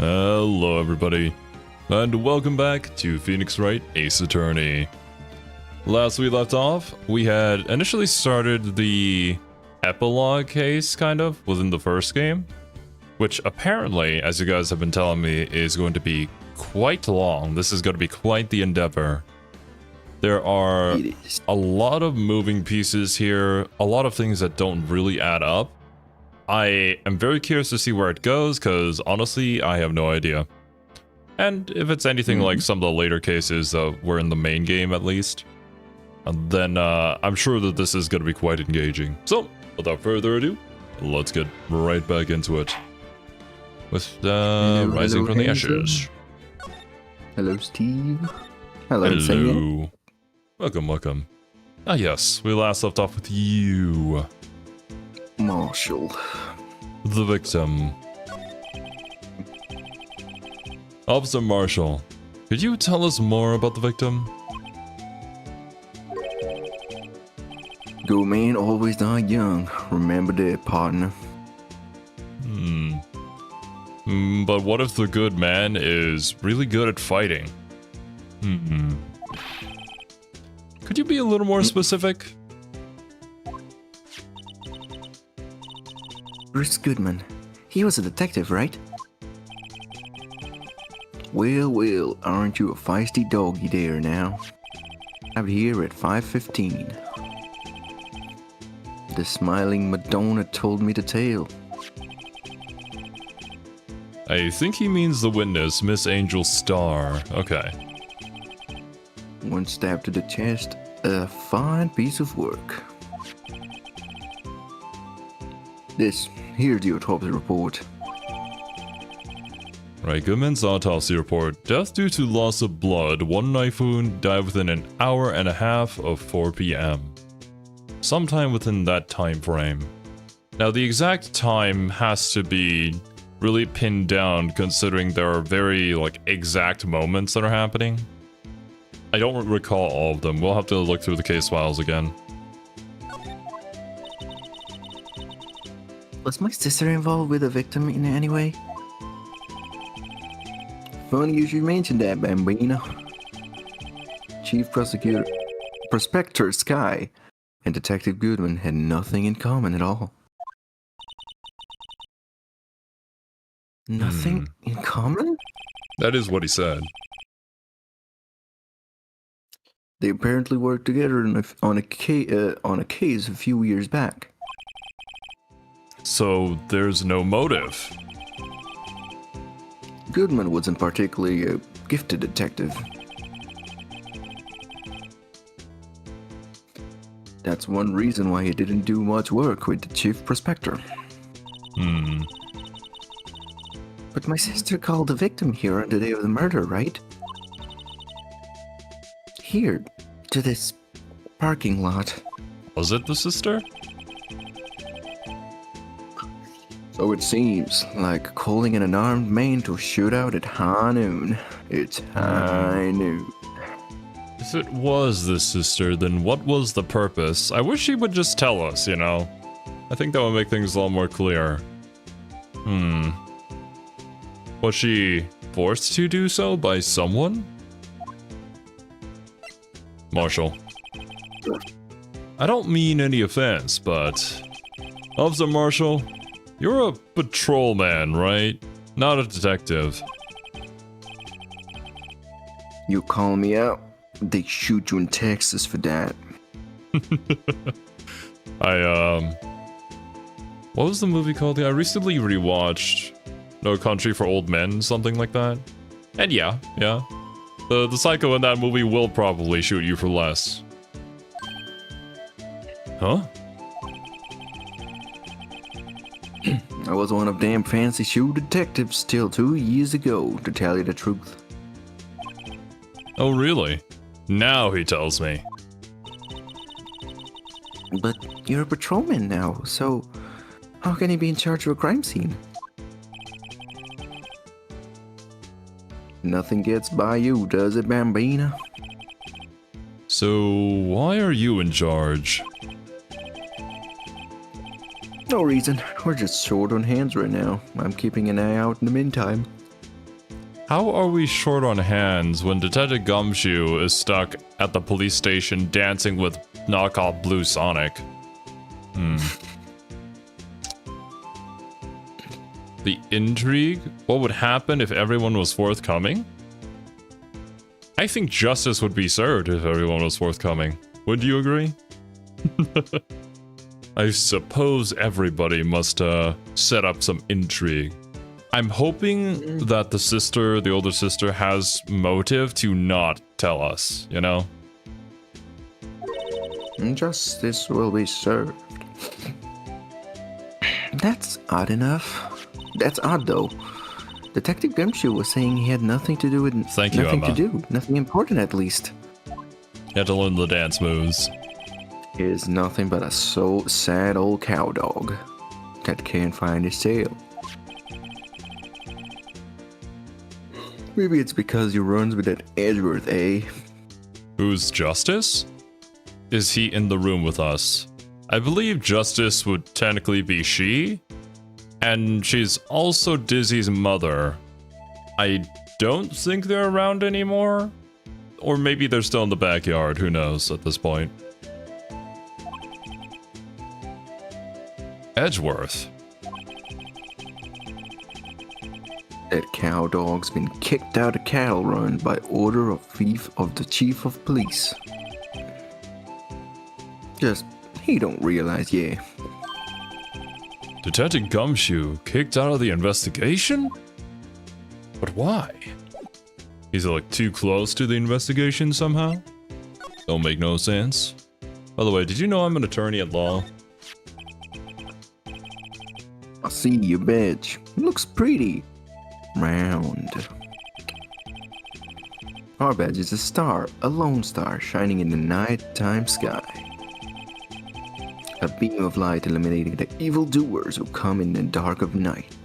Hello everybody, and welcome back to Phoenix Wright Ace Attorney. Last we left off, we had initially started the epilogue case, kind of, within the first game, which apparently, as you guys have been telling me, is going to be quite long. This is going to be quite the endeavor. There are a lot of moving pieces here, a lot of things that don't really add up. I am very curious to see where it goes, because honestly, I have no idea. And if it's anything like some of the later cases that were in the main game at least, then I'm sure that this is going to be quite engaging. So, without further ado, let's get right back into it. With Rising from the Ashes. Hello, Steve. Hello, Hello. Welcome. Ah yes, we last left off with you, Marshall. the victim. Officer Marshall, could you tell us more about the victim? Good man always die young. Remember that, partner. But what if the good man is really good at fighting? Could you be a little more specific? Bruce Goodman. He was a detective, right? Well, aren't you a feisty doggy there now? Out here at 5:15. The smiling Madonna told me to tell. I think he means the witness, Miss Angel Starr. Okay. One stab to the chest. A fine piece of work. Here's the autopsy report. Right, Goodman's autopsy report. Death due to loss of blood. One knife wound. Died within an hour and a half of 4 p.m. Sometime within that time frame. Now, the exact time has to be really pinned down, considering there are very, exact moments that are happening. I don't recall all of them. We'll have to look through the case files again. Was my sister involved with the victim in any way? Funny you should mention that, Bambino. Chief Prosecutor, Prospector Sky, and Detective Goodman had nothing in common at all. Nothing in common? That is what he said. They apparently worked together on a case a few years back. So, there's no motive. Goodman wasn't particularly a gifted detective. That's one reason why he didn't do much work with the Chief Prospector. But my sister called the victim here on the day of the murder, right? Here, to this parking lot. Was it the sister? So it seems, like calling an unarmed man to shoot out at high noon. It's high noon. If it was the sister, then what was the purpose? I wish she would just tell us, you know? I think that would make things a lot more clear. Was she forced to do so by someone? Marshall. I don't mean any offense, but... Officer Marshall, you're a patrolman, right? Not a detective. You call me out, they shoot you in Texas for that. What was the movie called? I recently rewatched No Country for Old Men, something like that. And yeah. The psycho in that movie will probably shoot you for less. Huh? I was one of them fancy shoe detectives till 2 years ago, to tell you the truth. Oh, really? Now he tells me. But you're a patrolman now, so how can you be in charge of a crime scene? Nothing gets by you, does it, Bambina? So, why are you in charge? No reason. We're just short on hands right now. I'm keeping an eye out in the meantime. How are we short on hands when Detective Gumshoe is stuck at the police station dancing with knockoff Blue Sonic? The intrigue? What would happen if everyone was forthcoming? I think justice would be served if everyone was forthcoming. Would you agree? I suppose everybody must set up some intrigue. I'm hoping that the older sister, has motive to not tell us, you know? Justice will be served. That's odd enough. That's odd, though. Detective Gumshoe was saying he had nothing to do with Thank you, nothing Emma. to do, nothing important at least. You had to learn the dance moves. He is nothing but a so sad old cow dog that can't find his tail. Maybe it's because he runs with that Edgeworth, eh? Who's Justice? Is he in the room with us? I believe Justice would technically be she. And she's also Dizzy's mother. I don't think they're around anymore. Or maybe they're still in the backyard, who knows at this point. Edgeworth. That cow dog's been kicked out of cattle run by order of the chief of police. Just, he don't realize, yeah. Detective Gumshoe kicked out of the investigation? But why? He's like too close to the investigation somehow? Don't make no sense. By the way, did you know I'm an attorney at law? I see your badge. Looks pretty. Round. Our badge is a star, a lone star, shining in the nighttime sky. A beam of light illuminating the evildoers who come in the dark of night.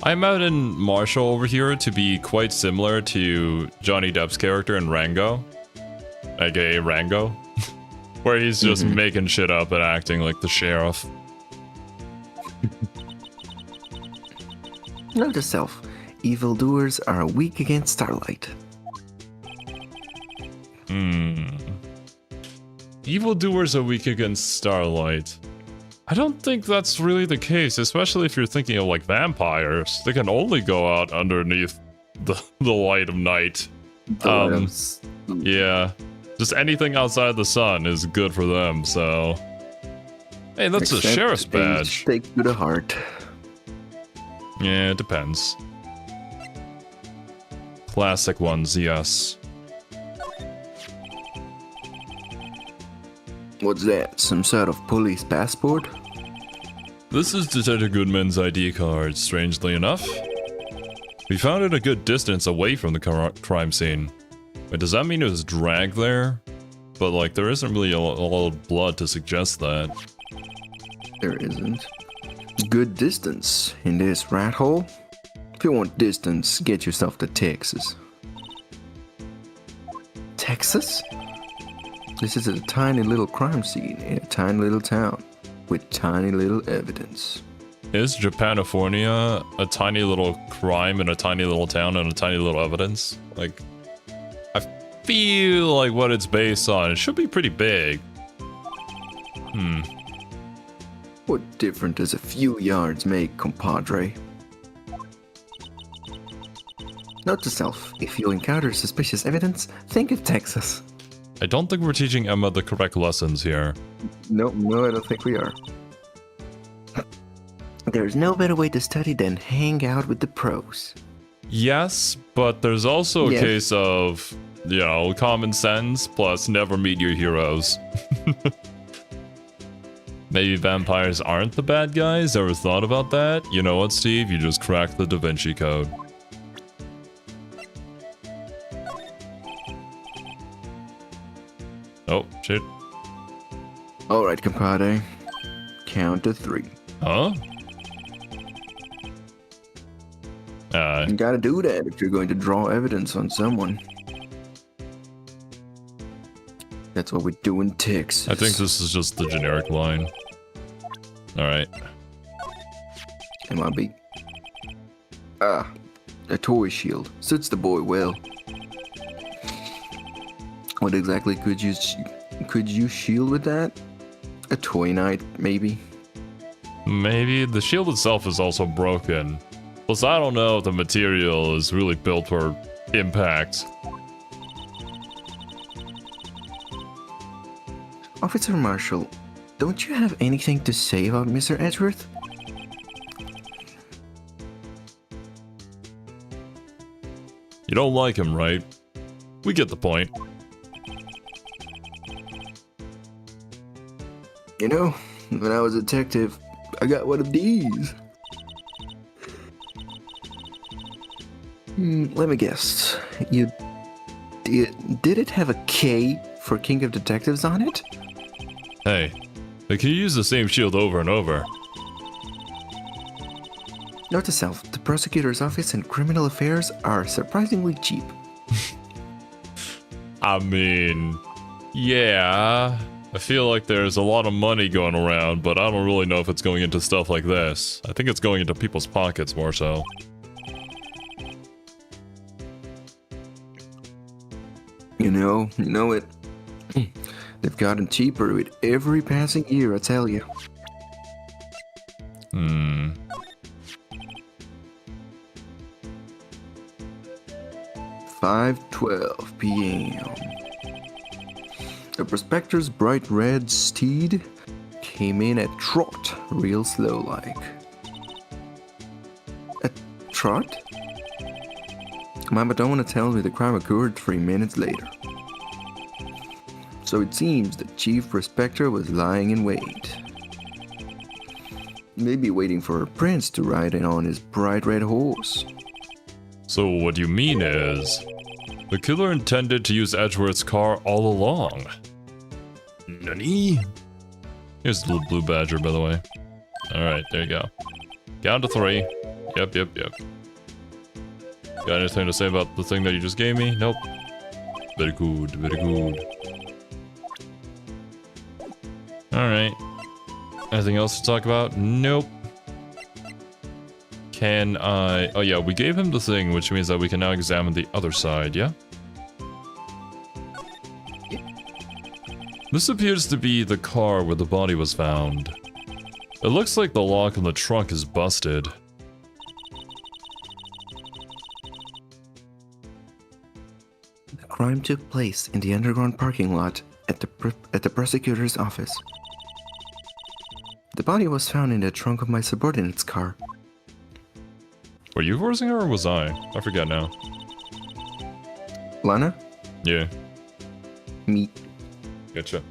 I imagine Marshall over here to be quite similar to Johnny Depp's character in Rango, aka Rango, where he's just making shit up and acting like the sheriff. Note to self, evildoers are weak against starlight. Evildoers are weak against starlight. I don't think that's really the case, especially if you're thinking of like vampires. They can only go out underneath the light of night. Yeah. Just anything outside the sun is good for them, so... Hey, that's a sheriff's badge. Stake to the heart. Yeah, it depends. Classic ones, yes. What's that? Some sort of police passport? This is Detective Goodman's ID card, strangely enough. We found it a good distance away from the crime scene. Wait, does that mean it was dragged there? But like, there isn't really a lot of blood to suggest that. There isn't. Good distance in this rat hole. If you want distance, get yourself to Texas. Texas? This is a tiny little crime scene in a tiny little town with tiny little evidence. Is Japanifornia a tiny little crime in a tiny little town and a tiny little evidence? Like, I feel like what it's based on, it should be pretty big. What difference does a few yards make, compadre? Note to self, if you encounter suspicious evidence, think of Texas. I don't think we're teaching Emma the correct lessons here. No, I don't think we are. There's no better way to study than hang out with the pros. Yes, but there's also a case of, you know, common sense plus never meet your heroes. Maybe vampires aren't the bad guys? Ever thought about that? You know what, Steve? You just cracked the Da Vinci Code. Oh, shit. Alright, compadre. Count to 3. Huh? You gotta do that if you're going to draw evidence on someone. That's what we do in Texas. I think this is just the generic line. Alright. MIB. A toy shield. Suits the boy well. What exactly could you shield with that? A toy knight, maybe? Maybe the shield itself is also broken. Plus, I don't know if the material is really built for impact. Officer Marshall, don't you have anything to say about Mr. Edgeworth? You don't like him, right? We get the point. You know, when I was a detective, I got one of these. Let me guess. You did it have a K for King of Detectives on it? Hey, they can use the same shield over and over. Note to self, the prosecutor's office and criminal affairs are surprisingly cheap. I mean, yeah. I feel like there's a lot of money going around, but I don't really know if it's going into stuff like this. I think it's going into people's pockets more so. You know it. They've gotten cheaper with every passing year, I tell you. 5:12 p.m. The prospector's bright red steed came in at trot, real slow like. A trot? Mama don't want to tell me the crime occurred 3 minutes later. So it seems the chief prospector was lying in wait. Maybe waiting for a prince to ride in on his bright red horse. So what you mean is, the killer intended to use Edgeworth's car all along. Nani? Here's the little blue badger, by the way. Alright, there you go. Count to 3. Yep. Got anything to say about the thing that you just gave me? Nope. Very good, very good. Alright. Anything else to talk about? Nope. Can I... Oh yeah, we gave him the thing, which means that we can now examine the other side, yeah? This appears to be the car where the body was found. It looks like the lock on the trunk is busted. The crime took place in the underground parking lot at the prosecutor's office. The body was found in the trunk of my subordinate's car. Were you forcing her or was I? I forget now. Lana? Yeah. Me. Gotcha.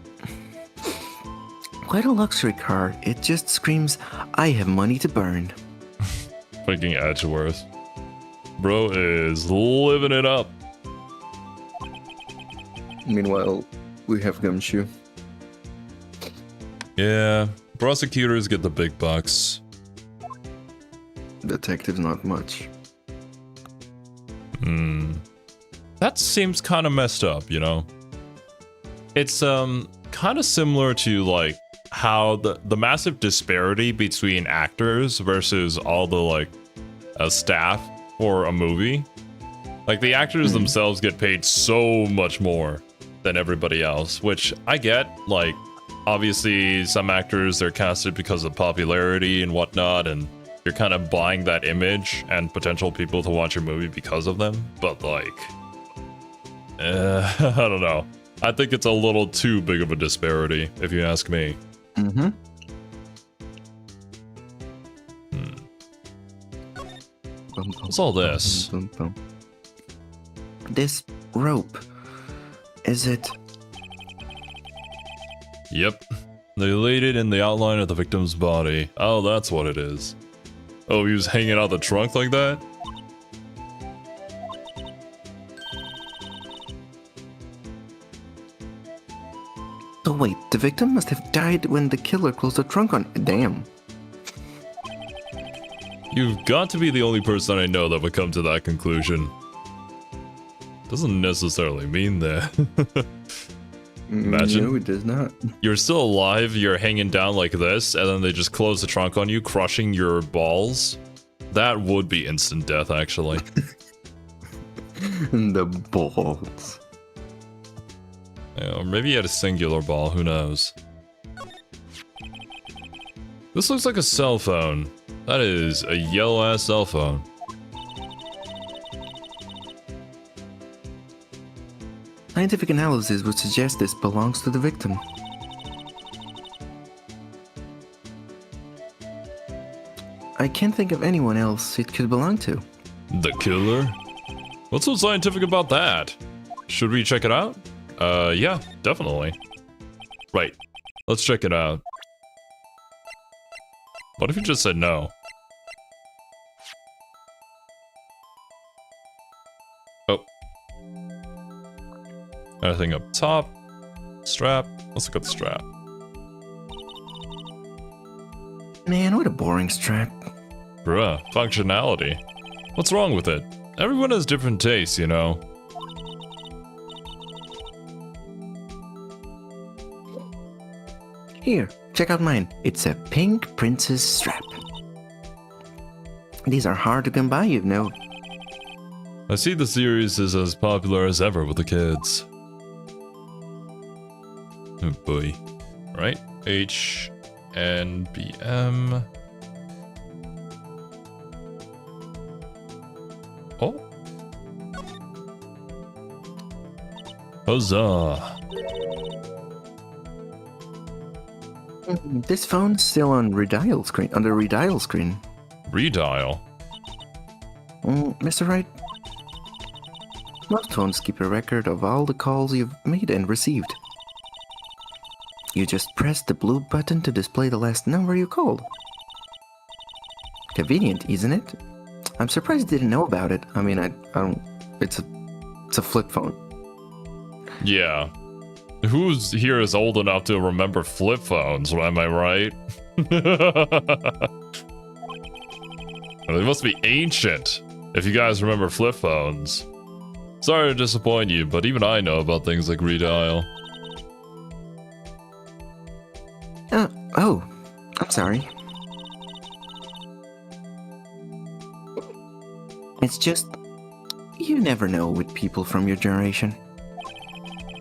Quite a luxury car. It just screams, I have money to burn. Fucking Edgeworth. Bro is living it up. Meanwhile, we have Gumshoe. Yeah, prosecutors get the big bucks. Detectives not much. That seems kind of messed up, you know? It's kind of similar to like how the massive disparity between actors versus all the like staff for a movie. Like the actors themselves get paid so much more than everybody else, which I get. Like obviously some actors, they're casted because of popularity and whatnot, and you're kind of buying that image and potential people to watch your movie because of them. But like, I don't know. I think it's a little too big of a disparity, if you ask me. What's all this? This rope. Is it? Yep. They laid it in the outline of the victim's body. Oh, that's what it is. Oh, he was hanging out the trunk like that? So wait, the victim must have died when the killer closed the trunk on. Damn. You've got to be the only person I know that would come to that conclusion. Doesn't necessarily mean that. Imagine. No, it does not. You're still alive, you're hanging down like this, and then they just close the trunk on you, crushing your balls. That would be instant death, actually. The balls. Yeah, or maybe he had a singular ball, who knows. This looks like a cell phone. That is a yellow-ass cell phone. Scientific analysis would suggest this belongs to the victim. I can't think of anyone else it could belong to. The killer? What's so scientific about that? Should we check it out? Yeah, definitely. Right, let's check it out. What if you just said no? Oh. Anything up top? Strap? Let's look at the strap. Man, what a boring strap. Bruh, functionality. What's wrong with it? Everyone has different tastes, you know. Here, check out mine. It's a pink princess strap. These are hard to come by, you know. I see the series is as popular as ever with the kids. Oh boy. Right? H N B M. Oh. Huzzah. This phone's still on redial screen. On the redial screen. Redial? Mr. Wright, most phones keep a record of all the calls you've made and received. You just press the blue button to display the last number you called. Convenient, isn't it? I'm surprised you didn't know about it. I mean, I don't. It's a flip phone. Yeah. Who's here is old enough to remember flip phones, am I right? They must be ancient, if you guys remember flip phones. Sorry to disappoint you, but even I know about things like redial. Oh, I'm sorry. It's just, you never know with people from your generation.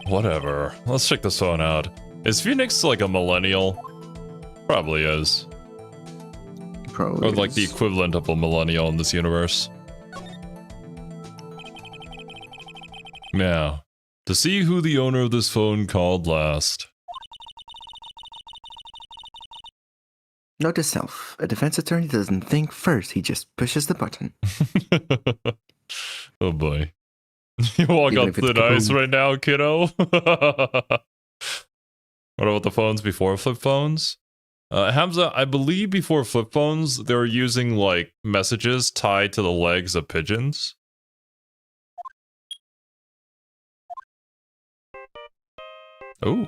Whatever. Let's check this phone out. Is Phoenix like a millennial? Probably is. Probably or like the equivalent of a millennial in this universe. Now, to see who the owner of this phone called last. Note to self, a defense attorney doesn't think first, he just pushes the button. Oh boy. You walk Even up thin ice right now, kiddo? What about the phones before flip phones? Hamza, I believe before flip phones, they were using, like, messages tied to the legs of pigeons. Oh.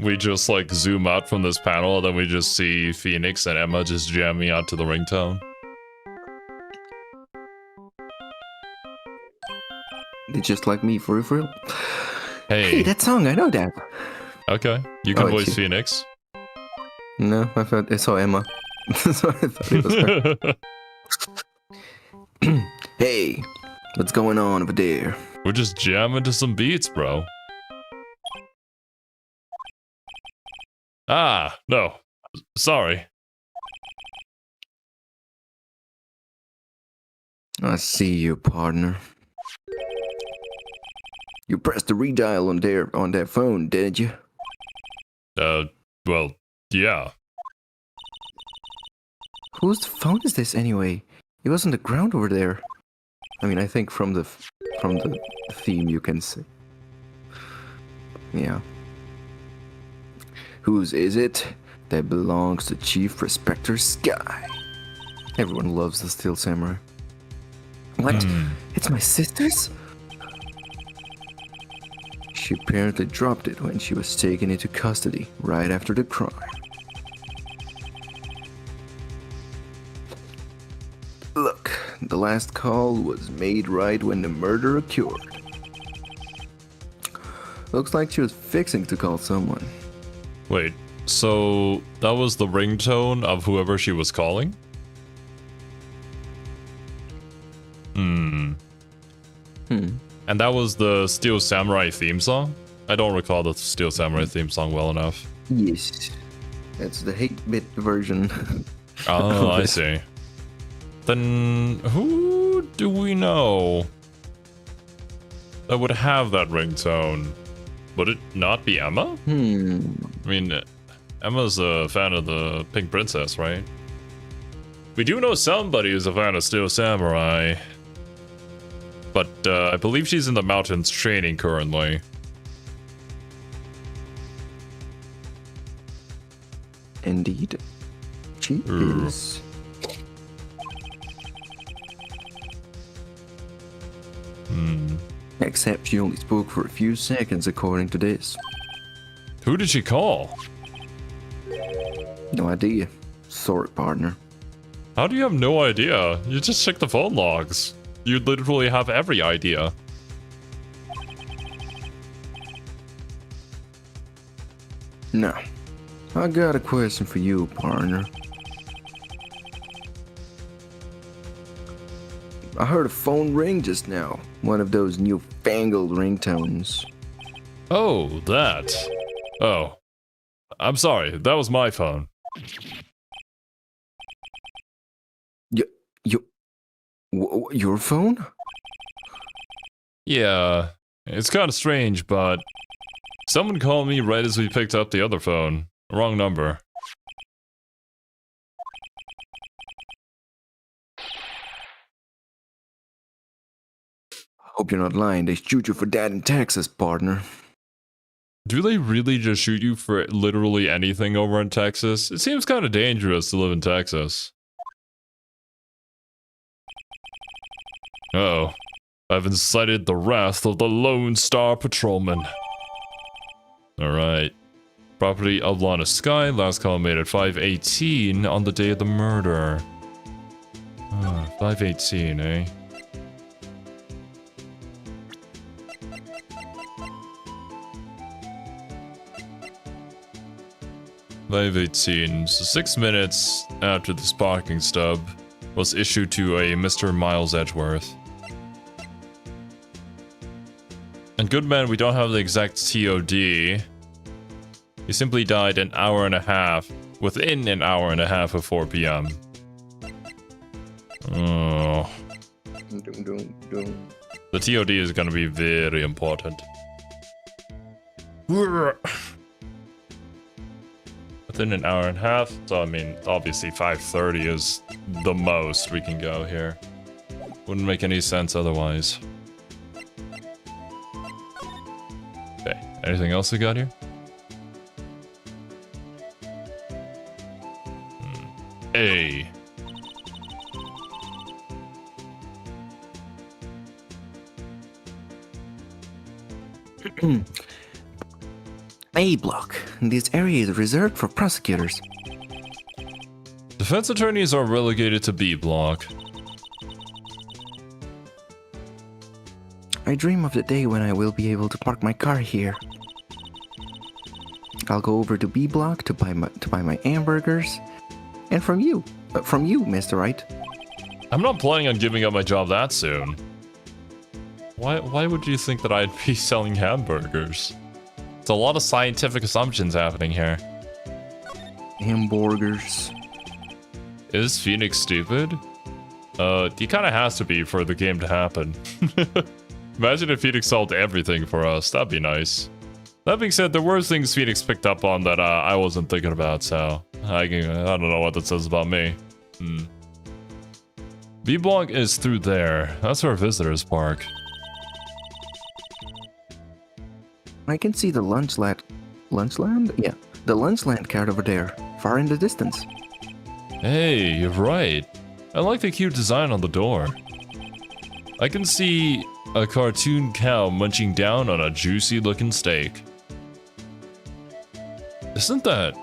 We just like zoom out from this panel and then we just see Phoenix and Emma just jamming out to the ringtone. They're just like me, for real. Hey, that song, I know that. Okay, you can voice you. Phoenix. No, I saw Emma. So I thought it was her. Hey, what's going on over there? We're just jamming to some beats, bro. Ah, no. Sorry. I see you, partner. You pressed the redial on that phone, did you? Well, yeah. Whose phone is this anyway? It was on the ground over there. I mean, I think from the theme you can see. Yeah. Whose is it? That belongs to Chief Prospector Sky. Everyone loves the Steel Samurai. What? It's my sister's? She apparently dropped it when she was taken into custody right after the crime. Look, the last call was made right when the murder occurred. Looks like she was fixing to call someone. Wait, so that was the ringtone of whoever she was calling? And that was the Steel Samurai theme song? I don't recall the Steel Samurai theme song well enough. Yes. That's the 8-bit version. Oh, I see. Then who do we know that would have that ringtone? Would it not be Emma? I mean, Emma's a fan of the Pink Princess, right? We do know somebody who's a fan of Steel Samurai. But I believe she's in the mountains training currently. Indeed. She is. Except she only spoke for a few seconds according to this. Who did she call? No idea. Sorry, partner. How do you have no idea? You just check the phone logs. You literally have every idea. Now, I got a question for you, partner. I heard a phone ring just now. One of those newfangled ringtones. Oh, that. Oh. I'm sorry, that was my phone. Your phone? Yeah, it's kind of strange, but someone called me right as we picked up the other phone. Wrong number. Hope you're not lying. They shoot you for that in Texas, partner. Do they really just shoot you for literally anything over in Texas? It seems kind of dangerous to live in Texas. Uh-oh. I've incited the wrath of the Lone Star Patrolman. Alright. Property of Lana Sky, last call made at 5:18 on the day of the murder. 5:18, eh? .5:18, so 6 minutes after this parking stub was issued to a Mr. Miles Edgeworth. And good man, we don't have the exact TOD. He simply died an hour and a half, within an hour and a half of 4 p.m. Oh. The TOD is gonna be very important. Within an hour and a half, so I mean, obviously 5:30 is the most we can go here. Wouldn't make any sense otherwise. Okay, anything else we got here? A. A block. This area is reserved for prosecutors. Defense attorneys are relegated to B block. I dream of the day when I will be able to park my car here. I'll go over to B block to buy my hamburgers, and from you, Mr. Wright. I'm not planning on giving up my job that soon. Why would you think that I'd be selling hamburgers? It's a lot of scientific assumptions happening here. Hamburgers. Is Phoenix stupid? He kind of has to be for the game to happen. Imagine if Phoenix solved everything for us. That'd be nice. That being said, there were things Phoenix picked up on that I wasn't thinking about, so I don't know what that says about me. B-Block is through there. That's where visitors park. I can see the Lunchland? Yeah, the Lunchland card over there, far in the distance. Hey, you're right. I like the cute design on the door. I can see a cartoon cow munching down on a juicy looking steak. Isn't that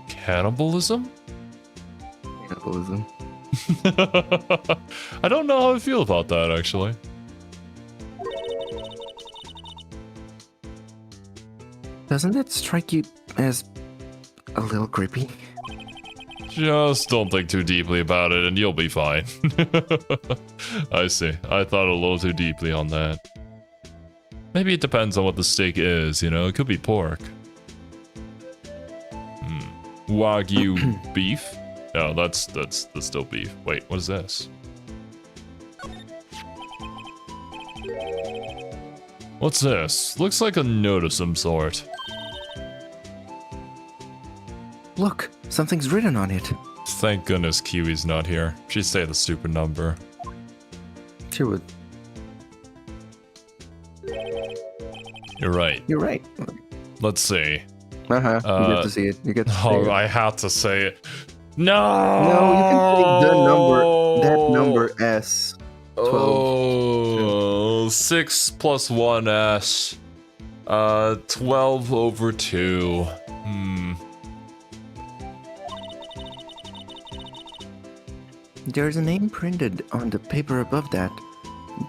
cannibalism? Cannibalism. I don't know how I feel about that, actually. Doesn't it strike you as a little creepy? Just don't think too deeply about it and you'll be fine. I see. I thought a little too deeply on that. Maybe it depends on what the steak is, you know? It could be pork. Wagyu beef? No, that's still beef. Wait, what is this? What's this? Looks like a note of some sort. Look, something's written on it. Thank goodness Kiwi's not here. She'd say the stupid number. She would. You're right. You're right. Let's see. You get to see it. You get to see it. I had to say it. No! No, you can take that number as 12. Oh, 6 plus 1s. 12 over 2. There's a name printed on the paper above that.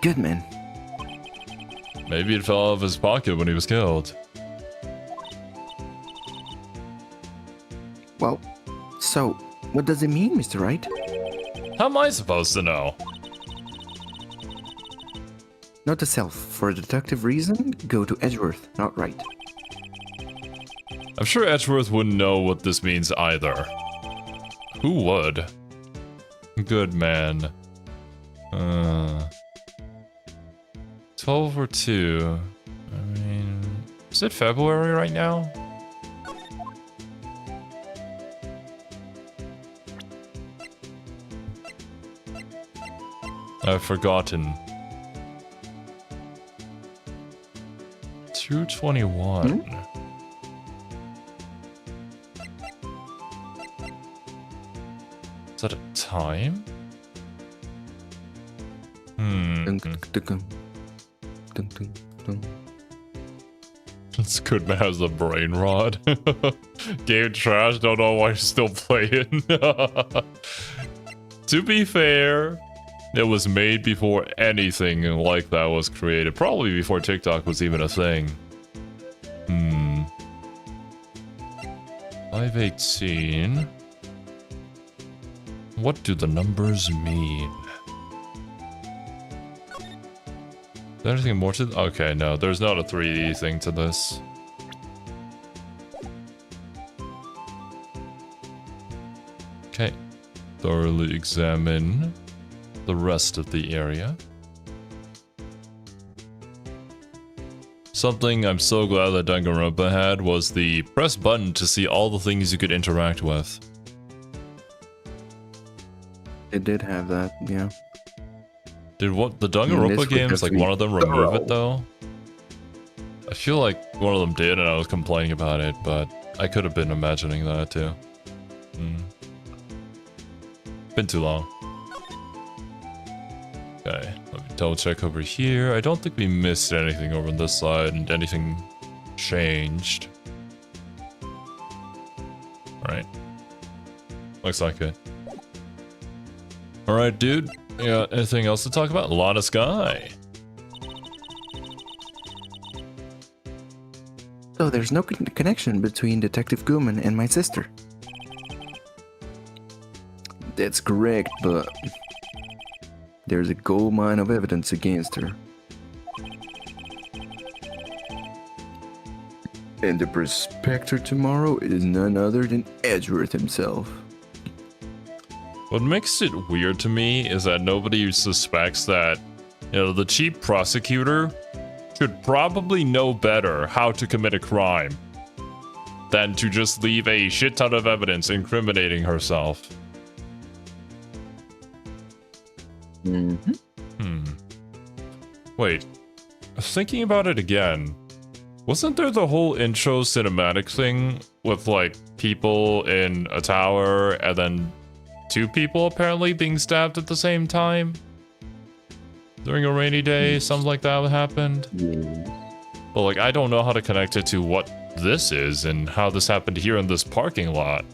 Goodman. Maybe it fell out of his pocket when he was killed. Well, so, what does it mean, Mr. Wright? How am I supposed to know? Note to self, for a deductive reason, go to Edgeworth, not Wright. I'm sure Edgeworth wouldn't know what this means either. Who would? Good man. 12 or 2. I mean, is it February right now? I've forgotten. 221. Is that a time? It's good man has a brain rot. Game trash, don't know why you're still playing. To be fair, it was made before anything like that was created. Probably before TikTok was even a thing. 518. What do the numbers mean? Is there anything more to... Okay, no, there's not a 3D thing to this. Okay. Thoroughly examine the rest of the area. Something I'm so glad that Danganronpa had was the press button to see all the things you could interact with. It did have that, yeah. Did what the Danganronpa games, like one of them remove it though? I feel like one of them did and I was complaining about it, but I could have been imagining that too. Been too long. Okay, let me double check over here. I don't think we missed anything over on this side and anything changed. Alright. Looks like it. Alright, dude. Yeah, anything else to talk about? A lot of sky. So there's no connection between Detective Gooman and my sister. That's correct, but there's a gold mine of evidence against her. And the prospector tomorrow is none other than Edgeworth himself. What makes it weird to me is that nobody suspects that, you know, the chief prosecutor should probably know better how to commit a crime than to just leave a shit ton of evidence incriminating herself. Wait, thinking about it again, wasn't there the whole intro cinematic thing with like people in a tower and then 2 people apparently being stabbed at the same time? During a rainy day, something like that happened? But like, I don't know how to connect it to what this is and how this happened here in this parking lot.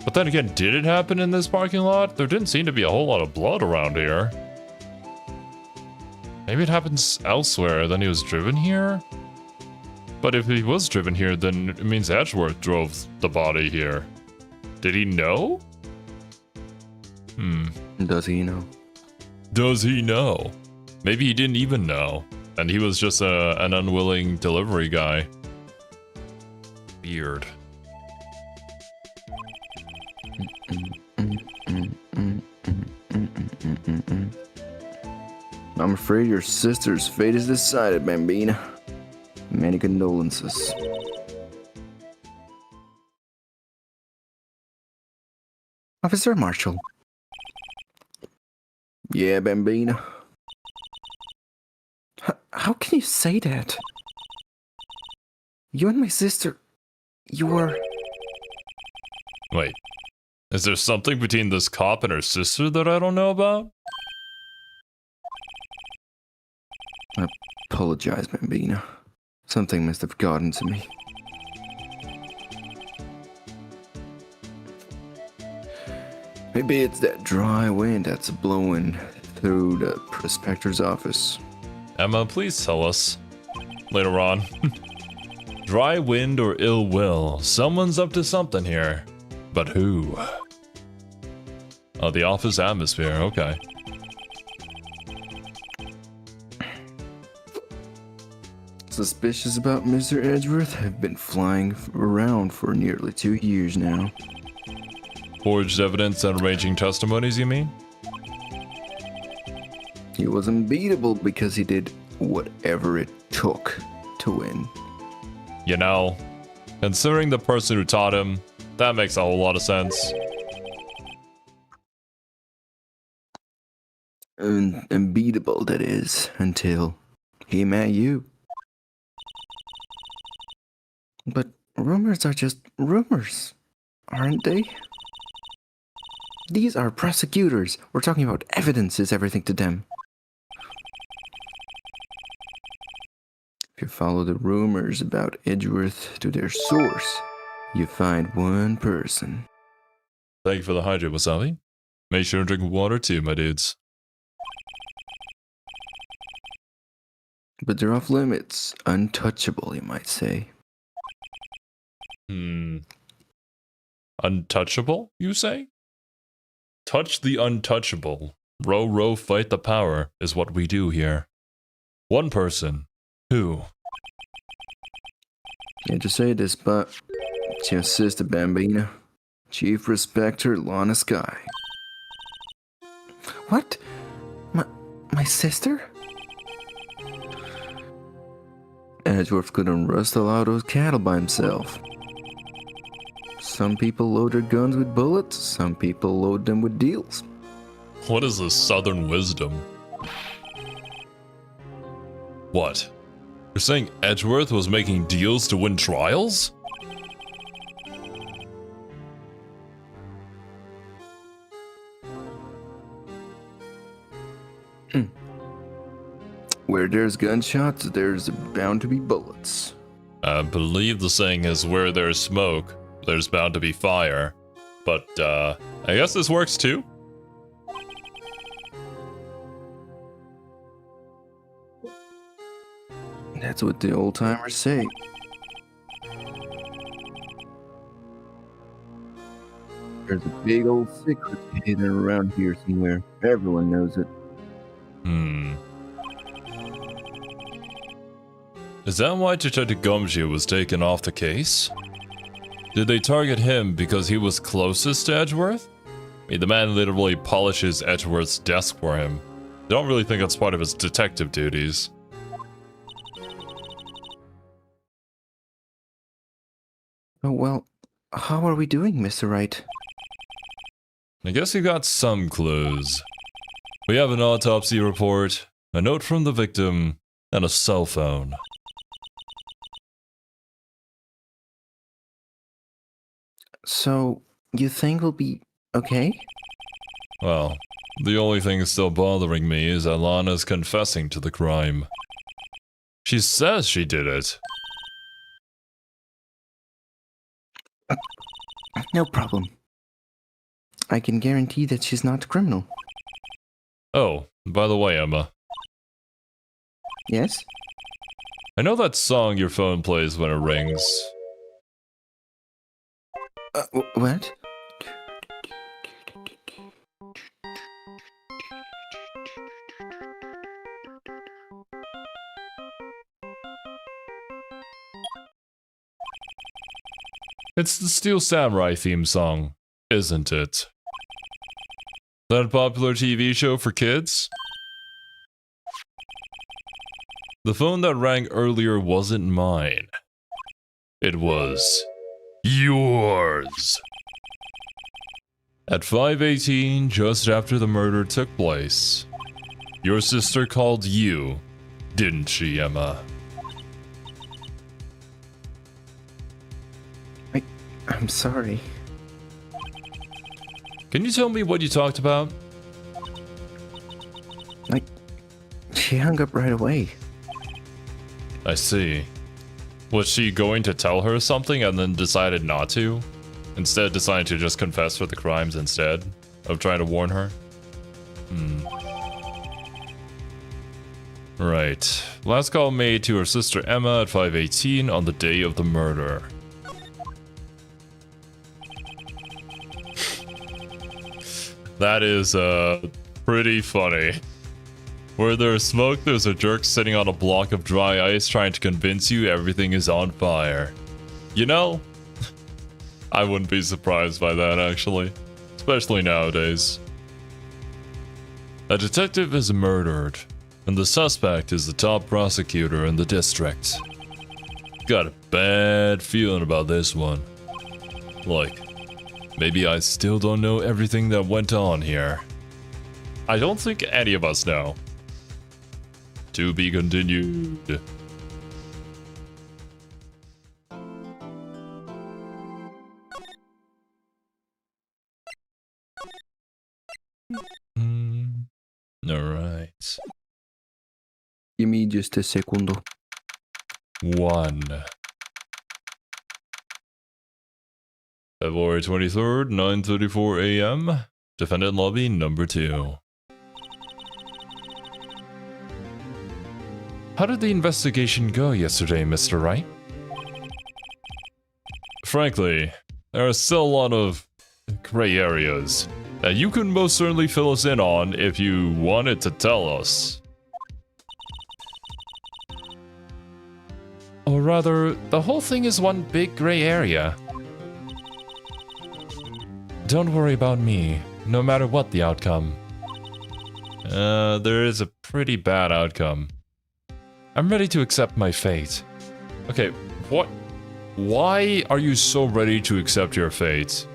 But then again, did it happen in this parking lot? There didn't seem to be a whole lot of blood around here. Maybe it happens elsewhere, then he was driven here? But if he was driven here, then it means Edgeworth drove the body here. Did he know? Does he know? Does he know? Maybe he didn't even know. And he was just an unwilling delivery guy. Weird. I'm afraid your sister's fate is decided, Bambina. Many condolences. Officer Marshall. Yeah, Bambina. How can you say that? You and my sister... You were... Wait. Is there something between this cop and her sister that I don't know about? I apologize, Bambina. Something must have gotten to me. Maybe it's that dry wind that's blowing through the prospector's office. Emma, please tell us. Later on. Dry wind or ill will. Someone's up to something here. But who? Oh, the office atmosphere. Okay. Suspicious about Mr. Edgeworth have been flying around for nearly 2 years now. Forged evidence and arranging testimonies, you mean? He was unbeatable because he did whatever it took to win. You know, considering the person who taught him, that makes a whole lot of sense. Unbeatable, that is, until he met you. But rumors are just rumors, aren't they? These are prosecutors. We're talking about evidence is everything to them. If you follow the rumors about Edgeworth to their source, you find one person. Thank you for the hydrate, Wasabi. Make sure to drink water too, my dudes. But they're off limits. Untouchable, you might say. Untouchable, you say? Touch the untouchable. Row, row, fight the power is what we do here. One person. Who? Hate to say this, but it's your sister, Bambina. Chief Prospector Lana Sky. What? My sister? Edgeworth couldn't rustle out those cattle by himself. Some people load their guns with bullets, some people load them with deals. What is this southern wisdom? What? You're saying Edgeworth was making deals to win trials? Where there's gunshots, there's bound to be bullets. I believe the saying is where there's smoke, there's bound to be fire. But, I guess this works too. That's what the old timers say. There's a big old secret hidden around here somewhere. Everyone knows it. Is that why Detective Gumshoe was taken off the case? Did they target him because he was closest to Edgeworth? I mean, the man literally polishes Edgeworth's desk for him. I don't really think that's part of his detective duties. Oh, well, how are we doing, Mr. Wright? I guess you got some clues. We have an autopsy report, a note from the victim, and a cell phone. So, you think we'll be okay? Well, the only thing still bothering me is that Lana's confessing to the crime. She says she did it. No problem. I can guarantee that she's not a criminal. Oh, by the way, Emma. Yes? I know that song your phone plays when it rings. What? It's the Steel Samurai theme song, isn't it? That popular TV show for kids? The phone that rang earlier wasn't mine. It was yours. At 5:18, just after the murder took place, your sister called you, didn't she, Emma? I'm sorry. Can you tell me what you talked about? She hung up right away. I see. Was she going to tell her something and then decided not to? Instead decided to just confess for the crimes instead of trying to warn her? Right. Last call made to her sister Emma at 5:18 on the day of the murder. That is, pretty funny. Where there's smoke, there's a jerk sitting on a block of dry ice trying to convince you everything is on fire. You know, I wouldn't be surprised by that, actually. Especially nowadays. A detective is murdered, and the suspect is the top prosecutor in the district. Got a bad feeling about this one. Like, maybe I still don't know everything that went on here. I don't think any of us know. To be continued. Alright. Give me just a segundo. 1. February 23rd, 9:34 a.m. Defendant lobby number 2. How did the investigation go yesterday, Mr. Wright? Frankly, there are still a lot of gray areas that you could most certainly fill us in on if you wanted to tell us. Or rather, the whole thing is one big gray area. Don't worry about me, no matter what the outcome. There is a pretty bad outcome. I'm ready to accept my fate. Okay, what? Why are you so ready to accept your fate?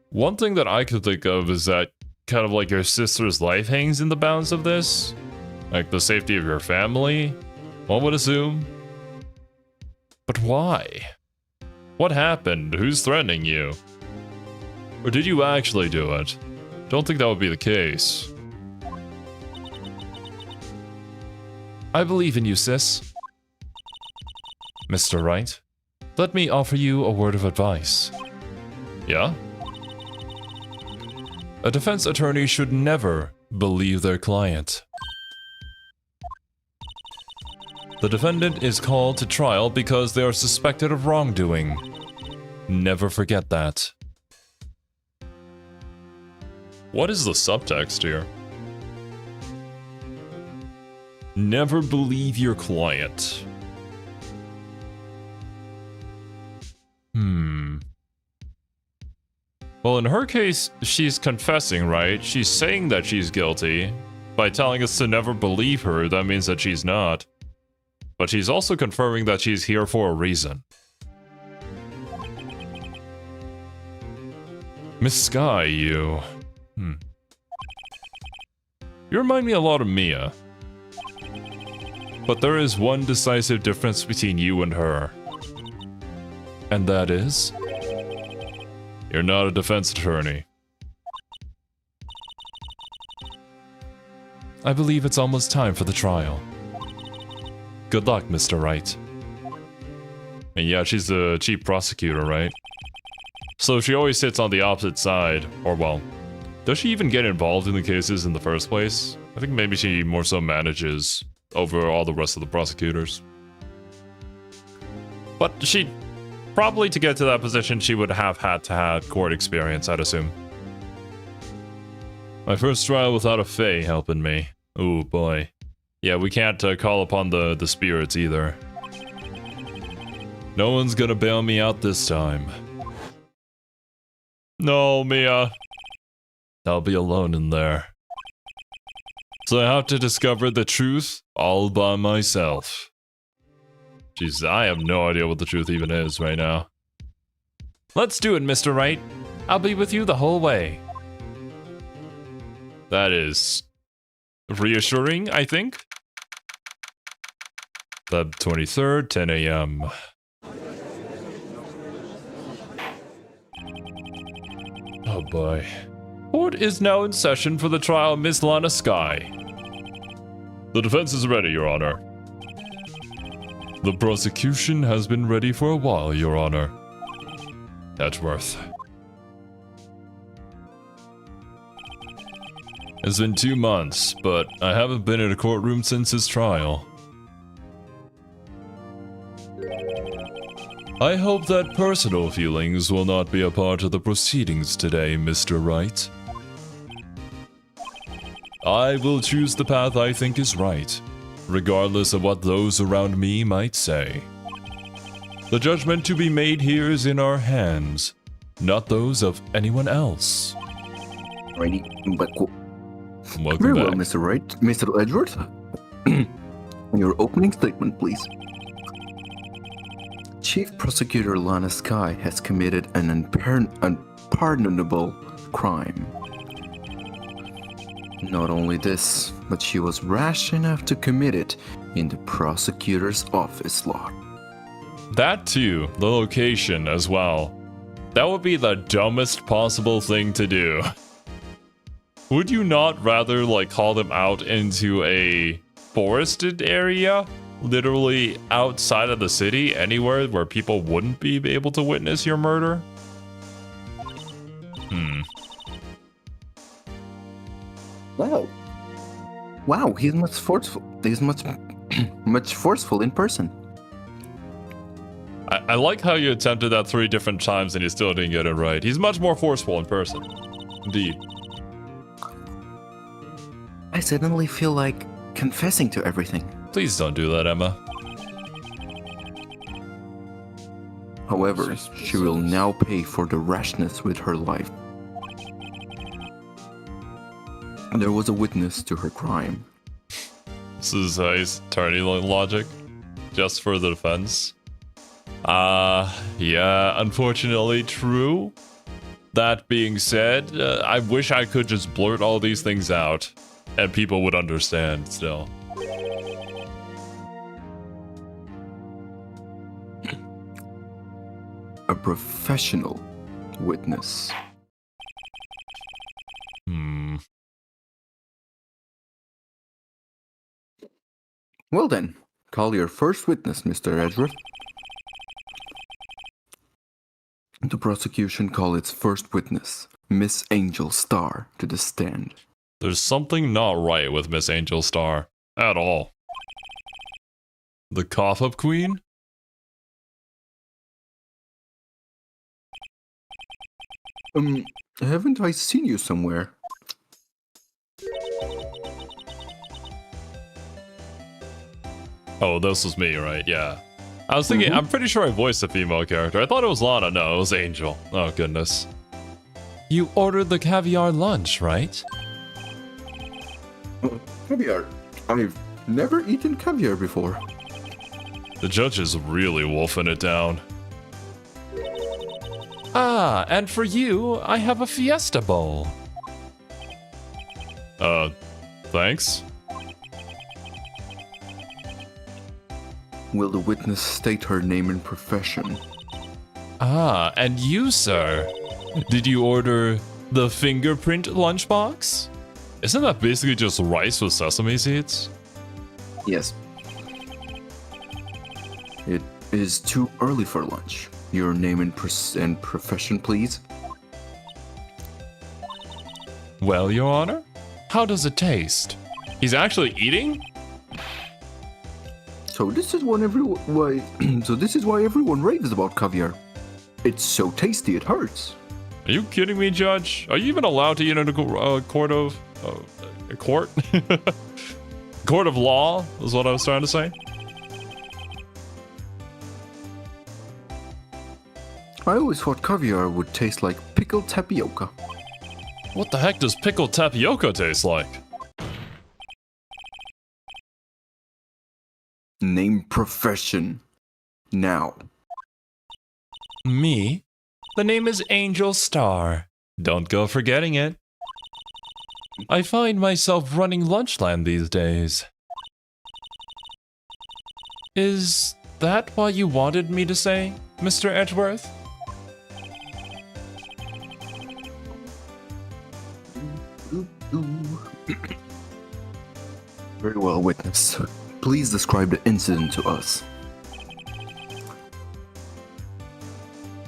One thing that I could think of is that kind of like your sister's life hangs in the balance of this. Like the safety of your family, one would assume. But why? What happened? Who's threatening you? Or did you actually do it? Don't think that would be the case. I believe in you, sis. Mr. Wright, let me offer you a word of advice. Yeah? A defense attorney should never believe their client. The defendant is called to trial because they are suspected of wrongdoing. Never forget that. What is the subtext here? Never believe your client. Well, in her case, she's confessing, right? She's saying that she's guilty. By telling us to never believe her, that means that she's not. But she's also confirming that she's here for a reason. Miss Sky, you... You remind me a lot of Mia. But there is one decisive difference between you and her. And that is... You're not a defense attorney. I believe it's almost time for the trial. Good luck, Mr. Wright. And yeah, she's the chief prosecutor, right? So she always sits on the opposite side, or well, Does she even get involved in the cases in the first place? I think maybe she more so manages over all the rest of the prosecutors. But she probably, to get to that position, she would have had to have court experience, I'd assume. My first trial without a fae helping me. Oh boy. Yeah, we can't call upon the spirits either. No one's gonna bail me out this time. No, Mia. I'll be alone in there. So I have to discover the truth all by myself. Jeez, I have no idea what the truth even is right now. Let's do it, Mr. Wright. I'll be with you the whole way. That is reassuring, I think. Feb 23rd, 10 a.m. Oh boy. Court is now in session for the trial of Miss Lana Skye. The defense is ready, Your Honor. The prosecution has been ready for a while, Your Honor. Edgeworth. It's been 2 months, but I haven't been in a courtroom since his trial. I hope that personal feelings will not be a part of the proceedings today, Mr. Wright. I will choose the path I think is right, regardless of what those around me might say. The judgment to be made here is in our hands, not those of anyone else. Ready? Welcome Very back. well, Mr. Wright. Mr. Edgeworth? Your opening statement, please. Chief Prosecutor Lana Skye has committed an unpardonable crime. Not only this, but she was rash enough to commit it in the prosecutor's office lot. That too, the location as well. That would be the dumbest possible thing to do. Would you not rather, like, call them out into a forested area? Literally outside of the city, anywhere where people wouldn't be able to witness your murder? Wow, he's much forceful. He's much forceful in person. I like how you attempted that 3 different times and you still didn't get it right. He's much more forceful in person. Indeed. I suddenly feel like confessing to everything. Please don't do that, Emma. However, she will now pay for the rashness with her life. There was a witness to her crime. This is his attorney logic. Just for the defense. Yeah, unfortunately true. That being said, I wish I could just blurt all these things out and people would understand still. A professional witness. Well then, call your first witness, Mr. Edgeworth. The prosecution call its first witness, Miss Angel Star, to the stand. There's something not right with Miss Angel Star. At all. The cough-up queen? Haven't I seen you somewhere? Oh, this was me, right? Yeah. I was thinking, I'm pretty sure I voiced a female character. I thought it was Lana. No, it was Angel. Oh, goodness. You ordered the caviar lunch, right? Caviar. I've never eaten caviar before. The judge is really wolfing it down. Ah, and for you, I have a fiesta bowl. Thanks. Will the witness state her name and profession? Ah, and you, sir? Did you order the fingerprint lunchbox? Isn't that basically just rice with sesame seeds? Yes. It is too early for lunch. Your name and profession, please. Well, Your Honor, how does it taste? He's actually eating? So this is why everyone raves about caviar. It's so tasty it hurts. Are you kidding me, Judge? Are you even allowed to eat in a court of... a court? Court of law, is what I was trying to say. I always thought caviar would taste like pickled tapioca. What the heck does pickled tapioca taste like? Name profession. Now. Me? The name is Angel Star. Don't go forgetting it. I find myself running Lunchland these days. Is that what you wanted me to say, Mr. Edgeworth? Very well, witness. Please describe the incident to us.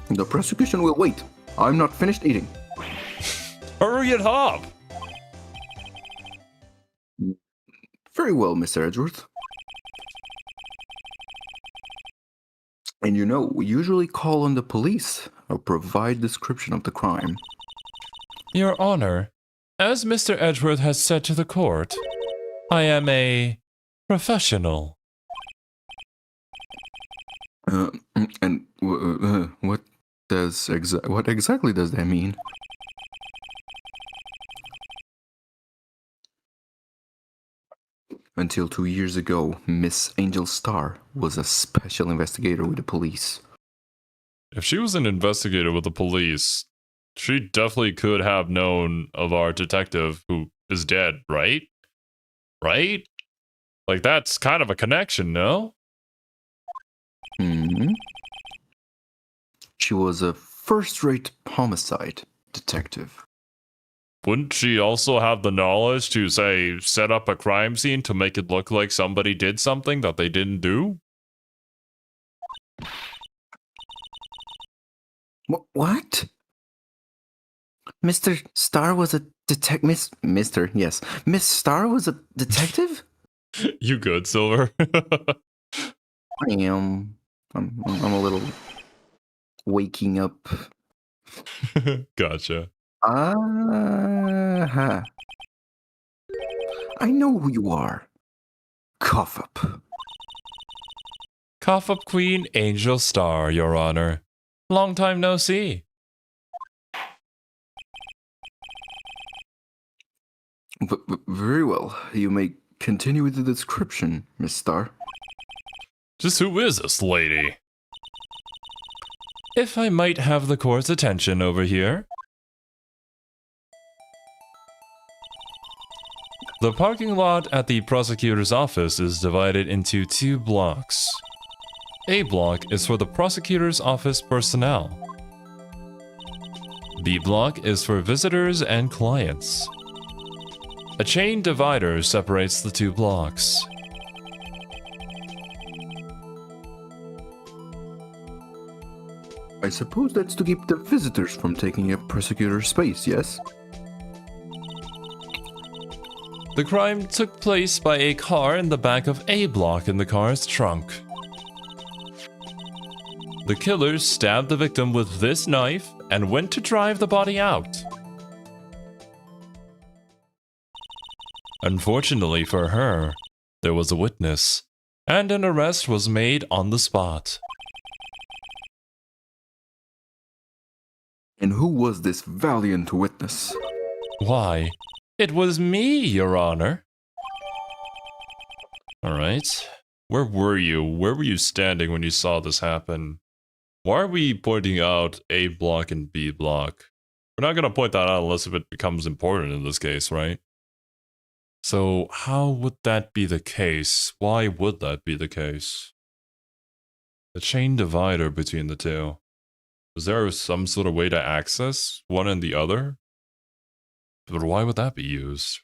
The prosecution will wait. I'm not finished eating. Hurry it up! Very well, Mr. Edgeworth. And you know, we usually call on the police or provide description of the crime. Your Honor, as Mr. Edgeworth has said to the court, I am a professional. And what exactly does that mean? Until 2 years ago, Miss Angel Star was a special investigator with the police. If she was an investigator with the police, she definitely could have known of our detective who is dead, right? Right? Like, that's kind of a connection, no? Hmm. She was a first-rate homicide detective. Wouldn't she also have the knowledge to, say, set up a crime scene to make it look like somebody did something that they didn't do? What? Mr. Star was a detective. Miss Star was a detective? You good, Silver? I am. I'm a little waking up. Gotcha. I know who you are. Cough up. Cough up Queen Angel Star, Your Honor. Long time no see. Very well. You may continue with the description, Miss Star. Just who is this lady? If I might have the court's attention over here. The parking lot at the prosecutor's office is divided into 2 blocks. A block is for the prosecutor's office personnel. B block is for visitors and clients. A chain divider separates the 2 blocks. I suppose that's to keep the visitors from taking up prosecutor's space, yes? The crime took place by a car in the back of A block in the car's trunk. The killer stabbed the victim with this knife and went to drive the body out. Unfortunately for her, there was a witness, and an arrest was made on the spot. And who was this valiant witness? Why, it was me, Your Honor. Alright. Where were you? Where were you standing when you saw this happen? Why are we pointing out A block and B block? We're not going to point that out unless if it becomes important in this case, right? So how would that be the case? Why would that be the case? The chain divider between the 2. Is there some sort of way to access one and the other? But why would that be used?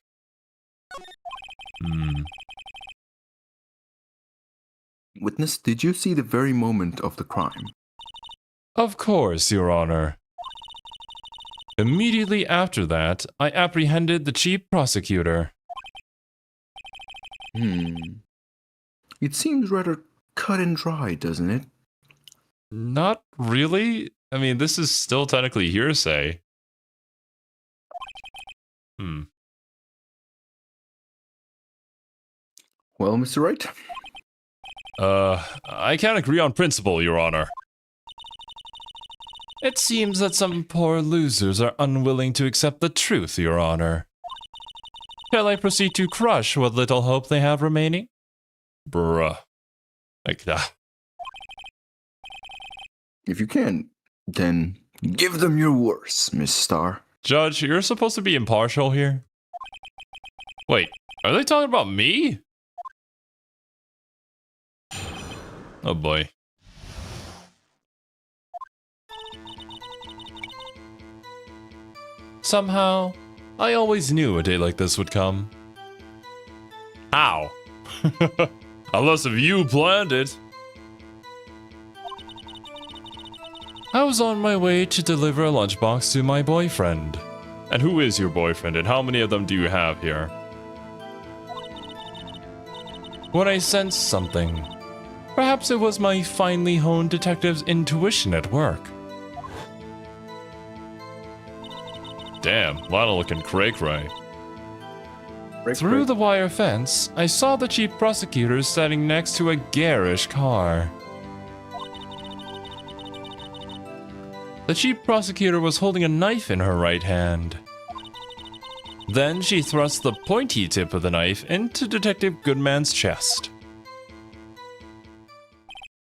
Witness, did you see the very moment of the crime? Of course, Your Honor. Immediately after that, I apprehended the chief prosecutor. It seems rather cut and dry, doesn't it? Not really. I mean, this is still technically hearsay. Well, Mr. Wright? I can't agree on principle, Your Honor. It seems that some poor losers are unwilling to accept the truth, Your Honor. Shall I proceed to crush what little hope they have remaining? Bruh. Like that. If you can, then give them your worst, Miss Starr. Judge, you're supposed to be impartial here? Wait, are they talking about me? Oh boy. Somehow, I always knew a day like this would come. How? Unless if you planned it. I was on my way to deliver a lunchbox to my boyfriend. And who is your boyfriend, and how many of them do you have here? When I sensed something. Perhaps it was my finely honed detective's intuition at work. Damn, Lana looking cray-cray. Through the wire fence, I saw the chief prosecutor standing next to a garish car. The chief prosecutor was holding a knife in her right hand. Then she thrust the pointy tip of the knife into Detective Goodman's chest.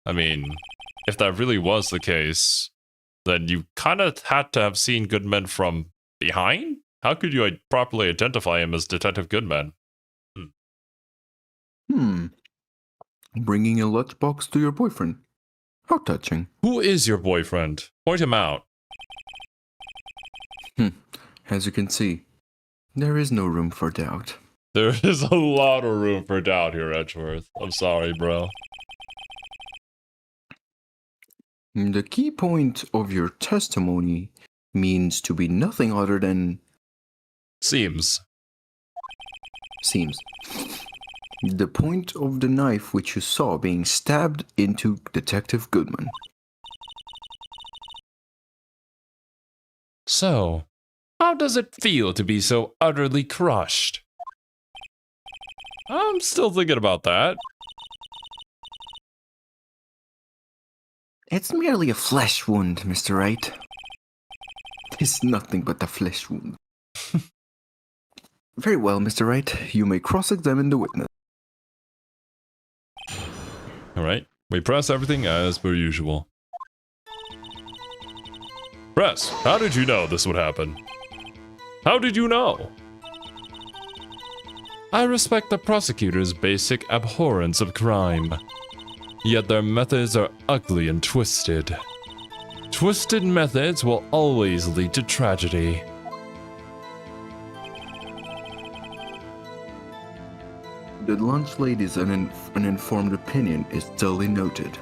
I mean, if that really was the case, then you kind of had to have seen Goodman from behind? How could you properly identify him as Detective Goodman? Bringing a lunchbox to your boyfriend. How touching. Who is your boyfriend? Point him out. As you can see, there is no room for doubt. There is a lot of room for doubt here, Edgeworth. I'm sorry, bro. The key point of your testimony means to be nothing other than... Seems. The point of the knife which you saw being stabbed into Detective Goodman. So, how does it feel to be so utterly crushed? I'm still thinking about that. It's merely a flesh wound, Mr. Wright. It's nothing but a flesh wound. Very well, Mr. Wright. You may cross-examine the witness. Alright, we press everything as per usual. Press, how did you know this would happen? How did you know? I respect the prosecutor's basic abhorrence of crime. Yet their methods are ugly and twisted. Twisted methods will always lead to tragedy. The lunch lady's uninformed opinion is duly noted.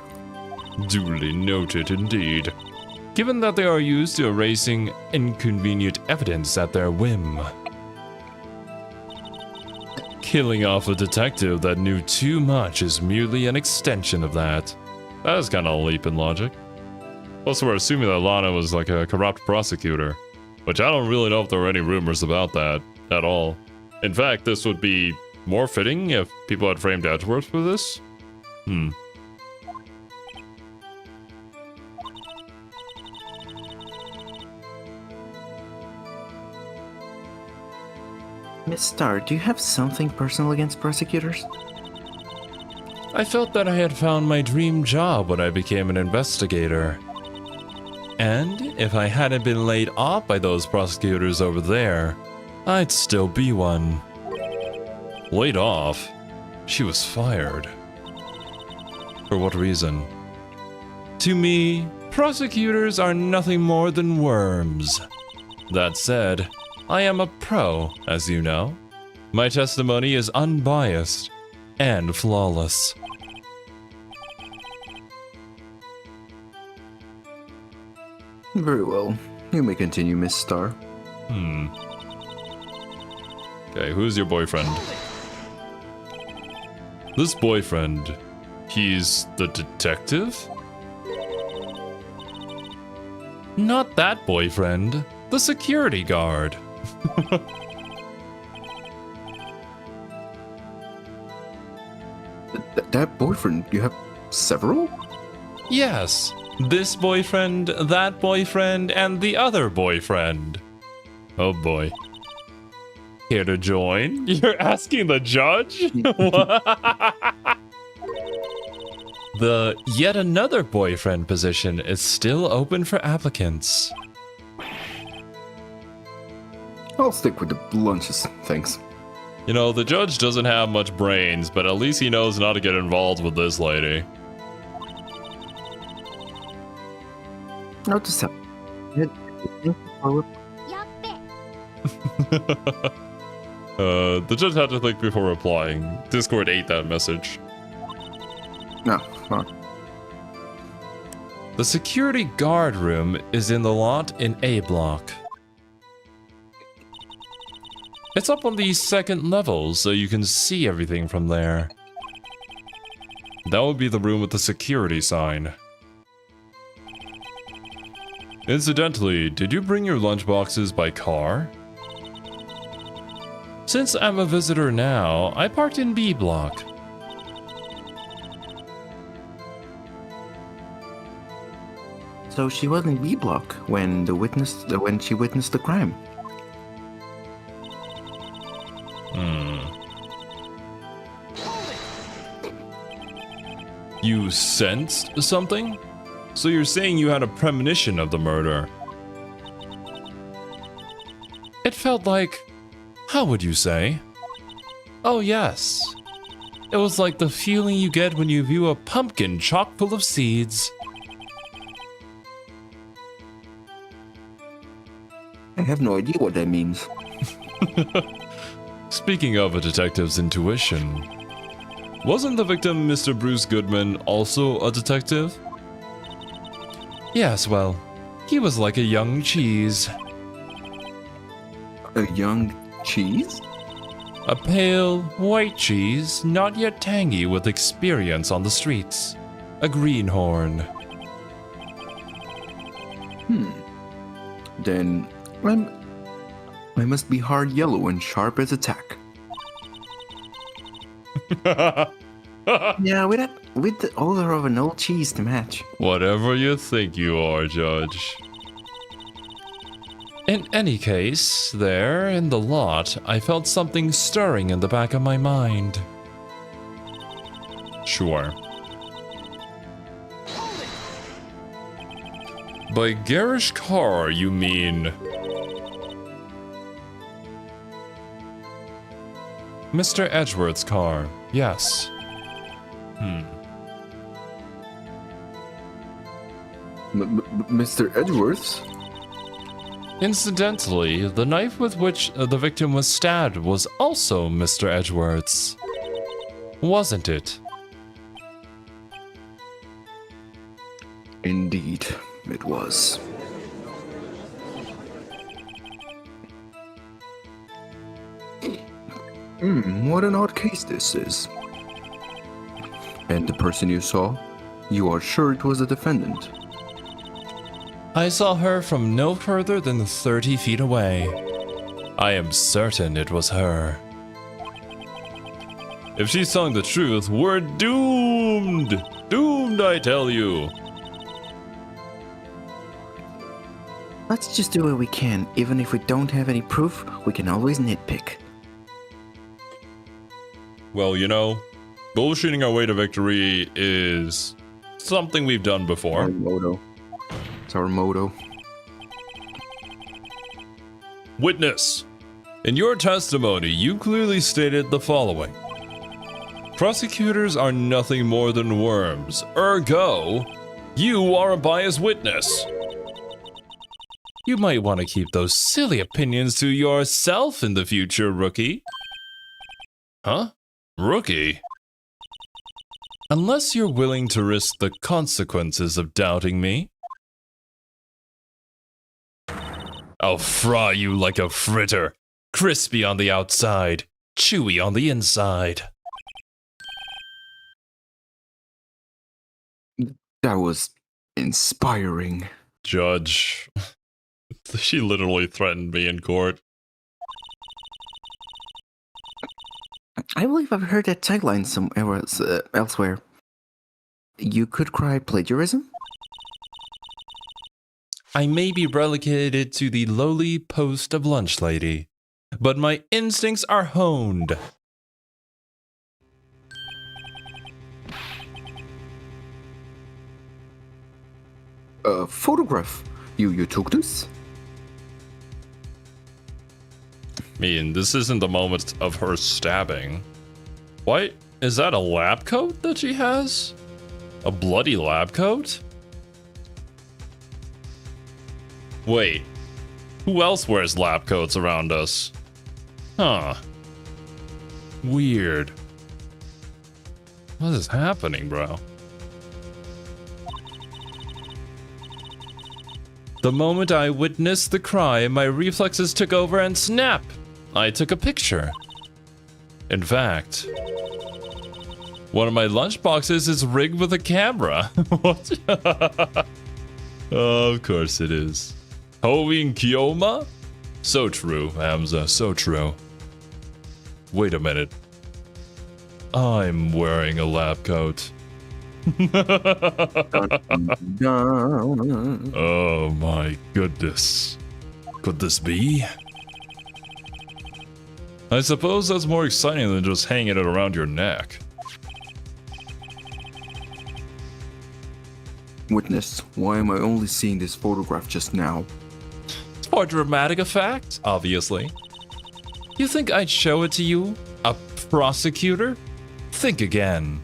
Duly noted indeed. Given that they are used to erasing inconvenient evidence at their whim. Killing off a detective that knew too much is merely an extension of that. That is kind of a leap in logic. Plus, we're assuming that Lana was like a corrupt prosecutor, which I don't really know if there were any rumors about that at all. In fact, this would be more fitting if people had framed Edgeworth for this. Miss Starr, do you have something personal against prosecutors? I felt that I had found my dream job when I became an investigator. And if I hadn't been laid off by those prosecutors over there, I'd still be one. Laid off? She was fired. For what reason? To me, prosecutors are nothing more than worms. That said, I am a pro, as you know. My testimony is unbiased and flawless. Very well. You may continue, Miss Star. Okay, who's your boyfriend? This boyfriend, he's the detective? Not that boyfriend, the security guard. That boyfriend, you have several? Yes, this boyfriend, that boyfriend, and the other boyfriend. Oh boy. Here to join? You're asking the judge? The yet another boyfriend position is still open for applicants. I'll stick with the lunches, thanks. You know, the judge doesn't have much brains, but at least he knows not to get involved with this lady. Note to self. The judge had to think before replying. Discord ate that message. No, fine. The security guard room is in the lot in A block. It's up on the second level, so you can see everything from there. That would be the room with the security sign. Incidentally, did you bring your lunchboxes by car? Since I'm a visitor now, I parked in B block. So she was in B block when she witnessed the crime. You sensed something? So you're saying you had a premonition of the murder? It felt like... how would you say? Oh yes. It was like the feeling you get when you view a pumpkin chock full of seeds. I have no idea what that means. Speaking of a detective's intuition, wasn't the victim Mr. Bruce Goodman also a detective? Yes, well, he was like a young cheese. A young cheese? A pale, white cheese, not yet tangy with experience on the streets. A greenhorn. Then I must be hard yellow and sharp as a tack. Yeah, with the odor of an old cheese to match. Whatever you think you are, Judge. In any case, there, in the lot, I felt something stirring in the back of my mind. Sure. By garish car, you mean... Mr. Edgeworth's car, yes. Mr. Edgeworth's? Incidentally, the knife with which the victim was stabbed was also Mr. Edgeworth's. Wasn't it? Indeed, it was. What an odd case this is. And the person you saw? You are sure it was the defendant? I saw her from no further than 30 feet away. I am certain it was her. If she's telling the truth, we're doomed! Doomed, I tell you! Let's just do what we can. Even if we don't have any proof, we can always nitpick. Well, you know, bullshitting our way to victory is something we've done before. Our motto. It's our motto. Witness, in your testimony, you clearly stated the following. Prosecutors are nothing more than worms. Ergo, you are a biased witness. You might want to keep those silly opinions to yourself in the future, rookie. Huh? Rookie? Unless you're willing to risk the consequences of doubting me. I'll fry you like a fritter. Crispy on the outside, chewy on the inside. That was inspiring. Judge. She literally threatened me in court. I believe I've heard that tagline somewhere elsewhere. You could cry plagiarism? I may be relegated to the lowly post of lunch lady, but my instincts are honed. A photograph. You took this? I mean, this isn't the moment of her stabbing. What? Is that a lab coat that she has? A bloody lab coat? Wait, who else wears lab coats around us? Huh. Weird. What is happening, bro? The moment I witnessed the crime, my reflexes took over and snap! I took a picture. In fact, one of my lunch boxes is rigged with a camera. What? Of course it is. Hoing Kioma? So true, Hamza, so true. Wait a minute. I'm wearing a lab coat. Oh my goodness. Could this be? I suppose that's more exciting than just hanging it around your neck. Witness, why am I only seeing this photograph just now? It's for dramatic effect, obviously. You think I'd show it to you? A prosecutor? Think again.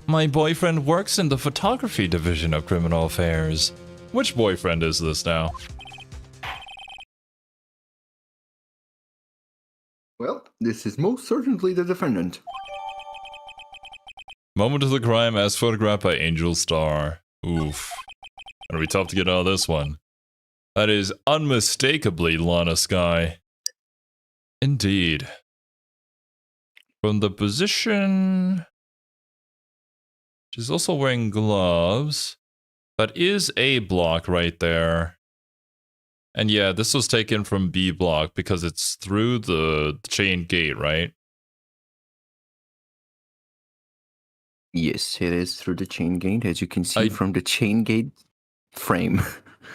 My boyfriend works in the photography division of criminal affairs. Which boyfriend is this now? Well, this is most certainly the defendant. Moment of the crime as photographed by Angel Star. Oof. Gonna be tough to get out of this one. That is unmistakably Lana Sky. Indeed. From the position... She's also wearing gloves. That is A block right there. And yeah, this was taken from B block because it's through the chain gate, right? Yes, it is through the chain gate, as you can see from the chain gate frame.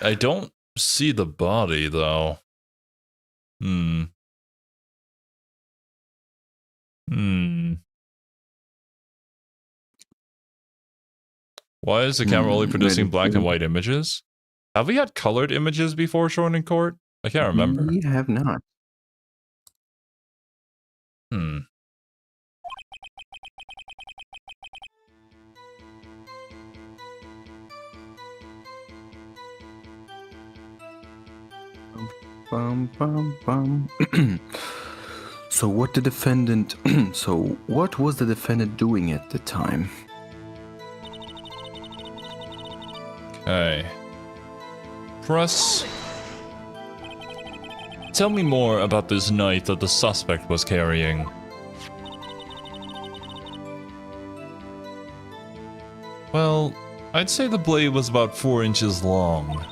I don't see the body, though. Why is the camera only producing black and white images? Have we had colored images before shown in court? I can't remember. We have not. So what was the defendant doing at the time? Okay. Press. Tell me more about this knife that the suspect was carrying. Well, I'd say the blade was about 4 inches long.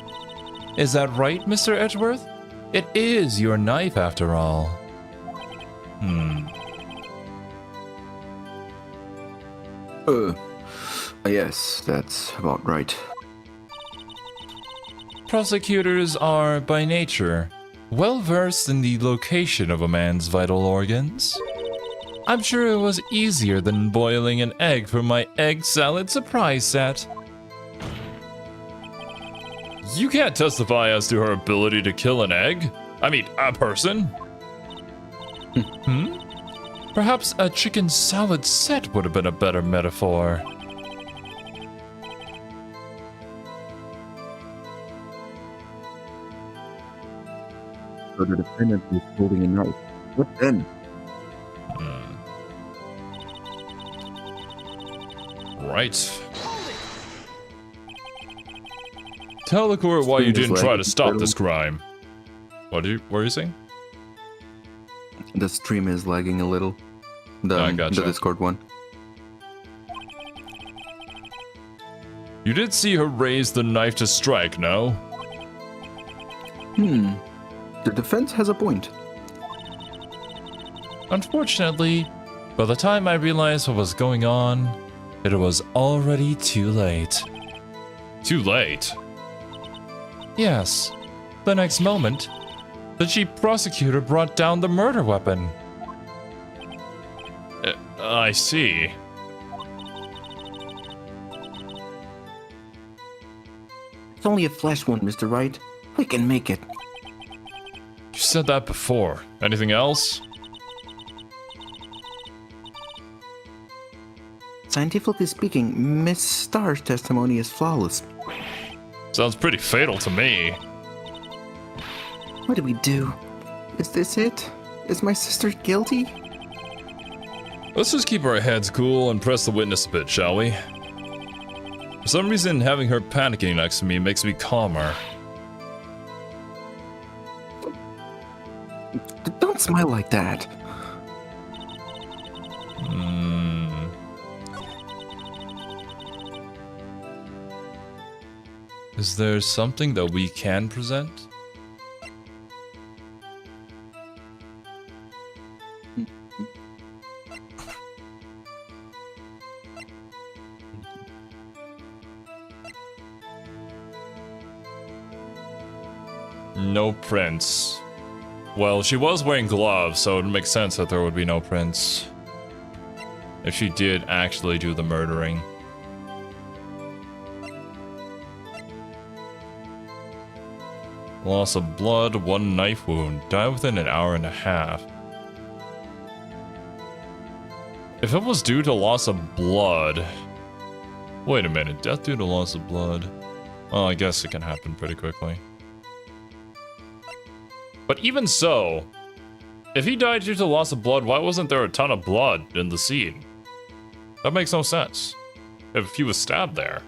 Is that right, Mr. Edgeworth? It is your knife, after all. Yes, that's about right. Prosecutors are, by nature, well versed in the location of a man's vital organs. I'm sure it was easier than boiling an egg for my egg salad surprise set. You can't testify as to her ability to kill an egg. I mean, a person. Perhaps a chicken salad set would have been a better metaphor. So the defendant was holding a knife. What then? Right. Tell the court why you Stream is didn't try to lagging stop a little. this crime. What were you saying? The stream is lagging a little. I gotcha. The Discord one. You did see her raise the knife to strike, no? The defense has a point. Unfortunately, by the time I realized what was going on, it was already too late. Too late? Yes. The next moment, the chief prosecutor brought down the murder weapon. I see. It's only a flash wound, Mr. Wright. We can make it. You said that before. Anything else? Scientifically speaking, Miss Starr's testimony is flawless. Sounds pretty fatal to me. What do we do? Is this it? Is my sister guilty? Let's just keep our heads cool and press the witness a bit, shall we? For some reason, having her panicking next to me makes me calmer. Don't smile like that. Is there something that we can present? No prints. Well, she was wearing gloves, so it would make sense that there would be no prints. If she did actually do the murdering. Loss of blood, 1 knife wound. Died within an hour and a half. If it was due to loss of blood... Wait a minute, death due to loss of blood? Well, I guess it can happen pretty quickly. But even so, if he died due to loss of blood, why wasn't there a ton of blood in the scene? That makes no sense. If he was stabbed there.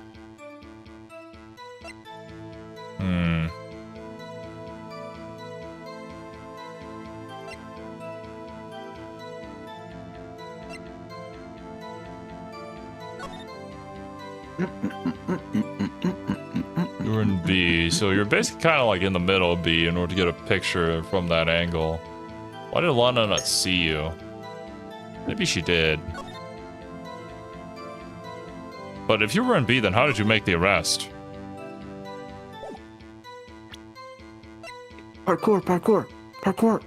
You're in B, so you're basically kind of like in the middle of B in order to get a picture from that angle. Why did Lana not see you? Maybe she did. But if you were in B, then how did you make the arrest? Parkour, parkour, parkour.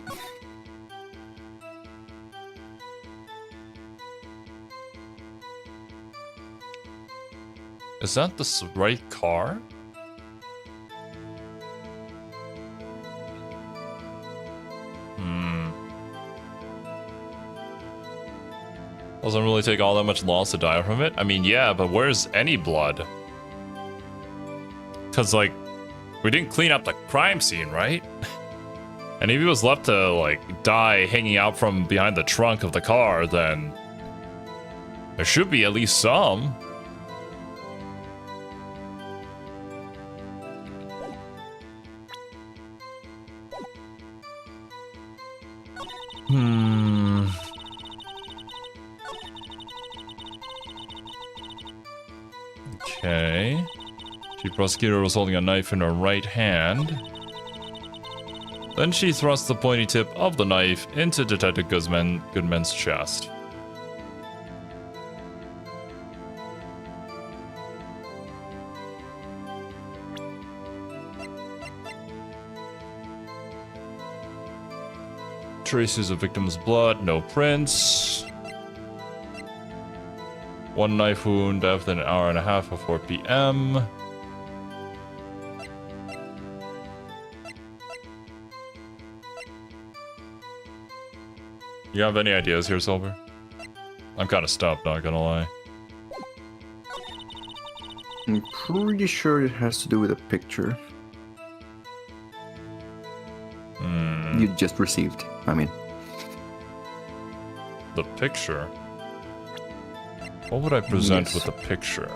Is that the right car? Doesn't really take all that much loss to die from it. I mean, yeah, but where's any blood? Because, like, we didn't clean up the crime scene, right? And if he was left to, like, die hanging out from behind the trunk of the car, then there should be at least some. Okay. Chief Prosecutor was holding a knife in her right hand. Then she thrust the pointy tip of the knife into Detective Goodman's chest. Traces of victim's blood, no prints. 1 knife wound after an hour and a half of 4 p.m. You have any ideas here, Silver? I'm kind of stumped, not gonna lie. I'm pretty sure it has to do with a picture. You just received, I mean. The picture? What would I present Yes. with the picture?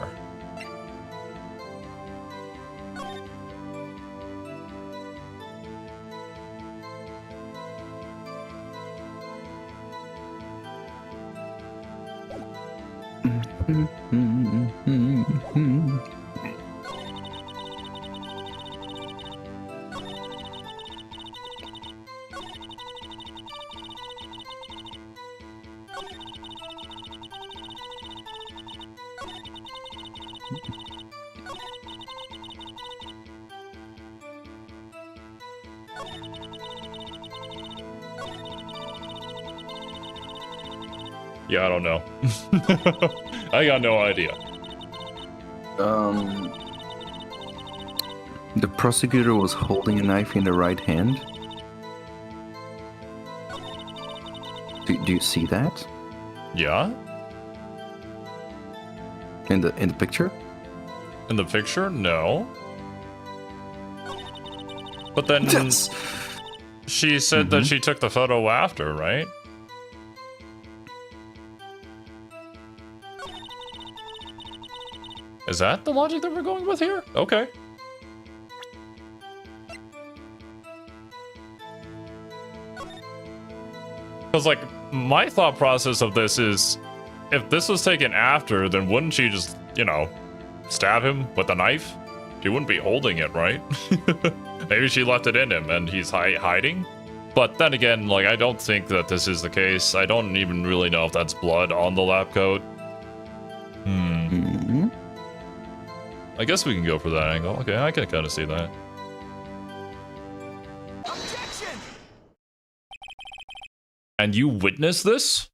Yeah, I don't know. I got no idea. The prosecutor was holding a knife in the right hand. Do you see that Yeah? in the picture? In the picture? No. But then That's... she said that she took the photo after, right? Is that the logic that we're going with here? Okay. Because, like, my thought process of this is, if this was taken after, then wouldn't she just, you know, stab him with a knife? She wouldn't be holding it, right? Maybe she left it in him and he's hiding? But then again, like, I don't think that this is the case. I don't even really know if that's blood on the lab coat. I guess we can go for that angle. Okay, I can kind of see that. Objection! And you witnessed this?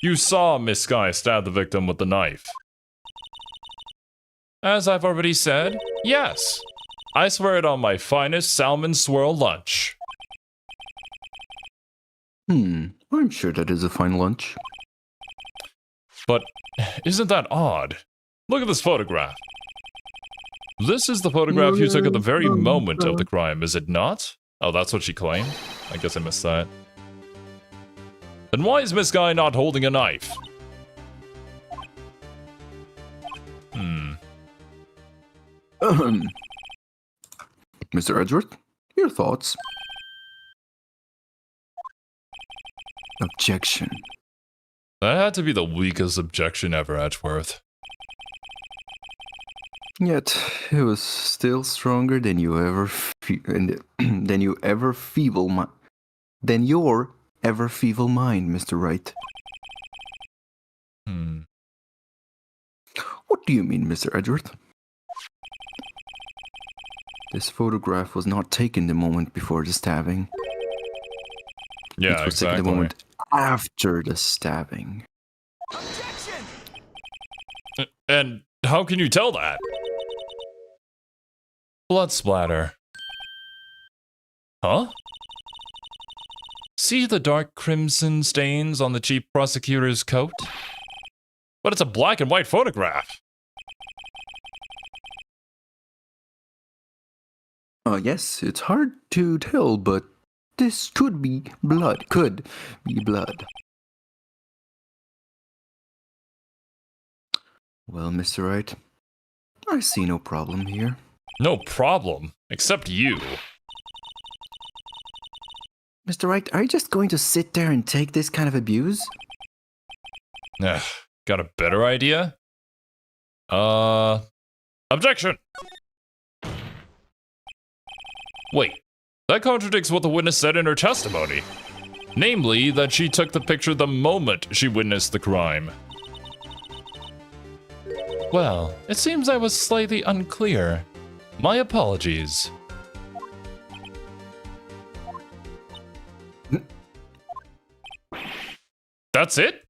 You saw Miss Sky stab the victim with the knife. As I've already said, yes. I swear it on my finest salmon swirl lunch. I'm sure that is a fine lunch. But isn't that odd? Look at this photograph. This is the photograph you took at the very moment of the crime, is it not? Oh, that's what she claimed? I guess I missed that. Then why is Miss Guy not holding a knife? Mr. Edgeworth, your thoughts? Objection. That had to be the weakest objection ever, Edgeworth. Yet it was still stronger than you ever than your ever feeble mind, Mr. Wright. What do you mean, Mr. Edgeworth? This photograph was not taken the moment before the stabbing. Yeah, it was taken the moment after the stabbing. Objection! And how can you tell that? Blood splatter. Huh? See the dark crimson stains on the chief prosecutor's coat? But it's a black and white photograph. Yes, it's hard to tell, but this could be blood. Well, Mr. Wright, I see no problem here. No problem, except you. Mr. Wright, are you just going to sit there and take this kind of abuse? Ugh, got a better idea? Objection! Wait, that contradicts what the witness said in her testimony. Namely, that she took the picture the moment she witnessed the crime. Well, it seems I was slightly unclear. My apologies. That's it?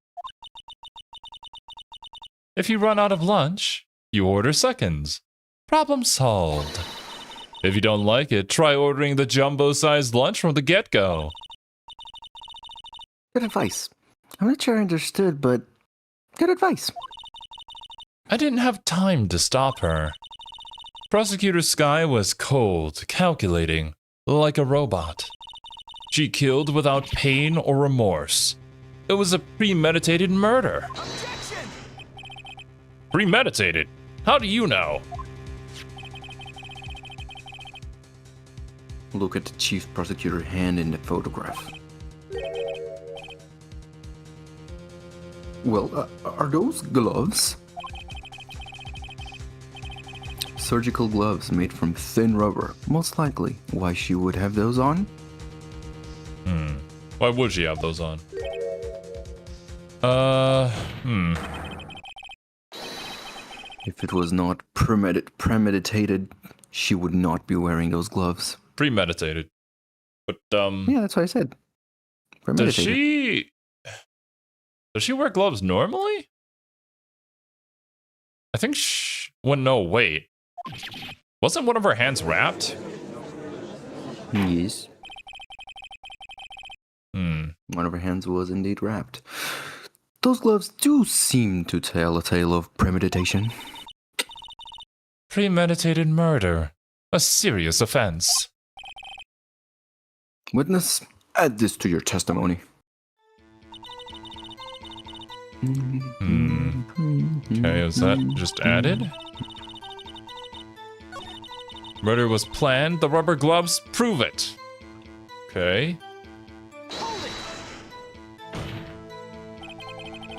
If you run out of lunch, you order seconds. Problem solved. If you don't like it, try ordering the jumbo-sized lunch from the get-go. Good advice. I'm not sure I understood, but good advice. I didn't have time to stop her. Prosecutor Sky was cold, calculating, like a robot. She killed without pain or remorse. It was a premeditated murder. Objection! Premeditated? How do you know? Look at the chief prosecutor's hand in the photograph. Well, are those gloves? Surgical gloves made from thin rubber. Most likely why she would have those on. Why would she have those on? If it was not premeditated, she would not be wearing those gloves. Premeditated. But, Yeah, that's what I said. does Premeditated. she wear gloves normally? I think well, no, wait. Wasn't one of her hands wrapped? Yes. One of her hands was indeed wrapped. Those gloves do seem to tell a tale of premeditation. Premeditated murder. A serious offense. Witness, add this to your testimony. Okay, is that just added? Murder was planned. The rubber gloves prove it. Okay.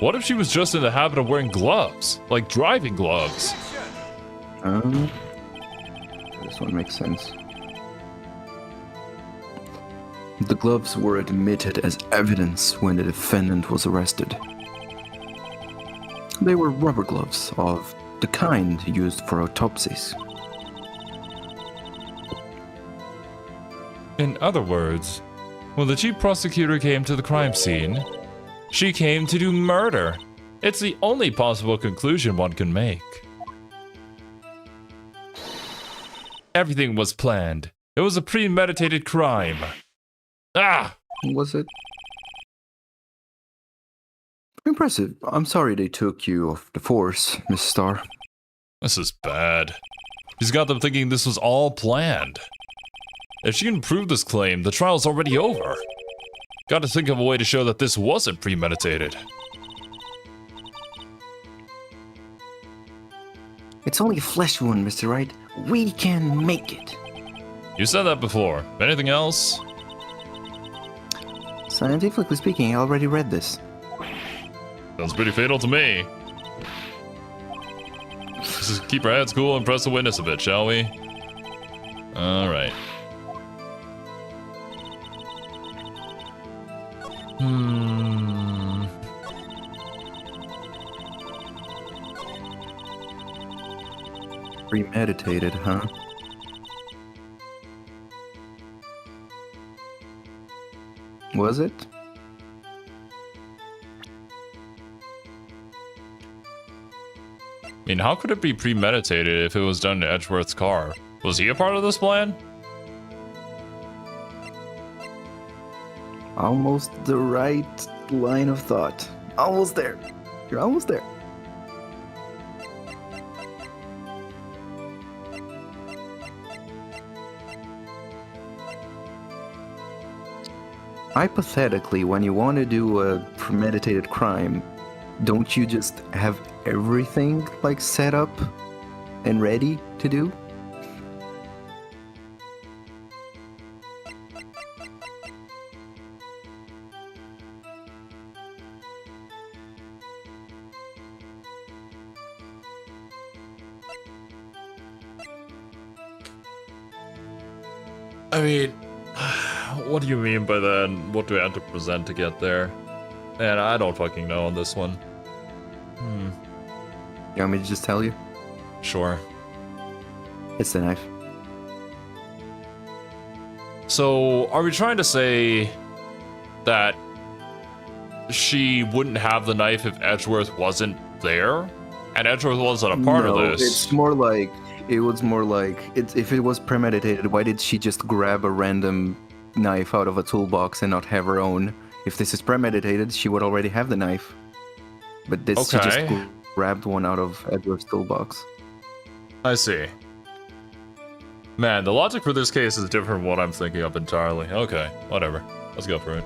What if she was just in the habit of wearing gloves? Like driving gloves? This one makes sense. The gloves were admitted as evidence when the defendant was arrested. They were rubber gloves of the kind used for autopsies. In other words, when the chief prosecutor came to the crime scene, she came to do murder. It's the only possible conclusion one can make. Everything was planned. It was a premeditated crime. Ah! Was it? Impressive. I'm sorry they took you off the force, Miss Starr. This is bad. He's got them thinking this was all planned. If she can prove this claim, the trial's already over. Gotta think of a way to show that this wasn't premeditated. It's only a flesh wound, Mr. Wright. We can make it. You said that before. Anything else? Scientifically speaking, I already read this. Sounds pretty fatal to me. Let's just keep our heads cool and press the witness a bit, shall we? Alright. Premeditated, huh? Was it? I mean, how could it be premeditated if it was done to Edgeworth's car? Was he a part of this plan? Almost the right line of thought. Almost there. You're almost there. Hypothetically, when you want to do a premeditated crime, don't you just have everything like set up and ready to do? I mean, what do you mean by that? And what do I have to present to get there? Man, I don't fucking know on this one. You want me to just tell you? Sure. It's the knife. So, are we trying to say that she wouldn't have the knife if Edgeworth wasn't there? And Edgeworth wasn't a part of this? It's more like, if it was premeditated, why did she just grab a random knife out of a toolbox and not have her own? If this is premeditated, she would already have the knife. But this, she just grabbed one out of Edward's toolbox. I see. Man, the logic for this case is different from what I'm thinking of entirely. Okay, whatever. Let's go for it.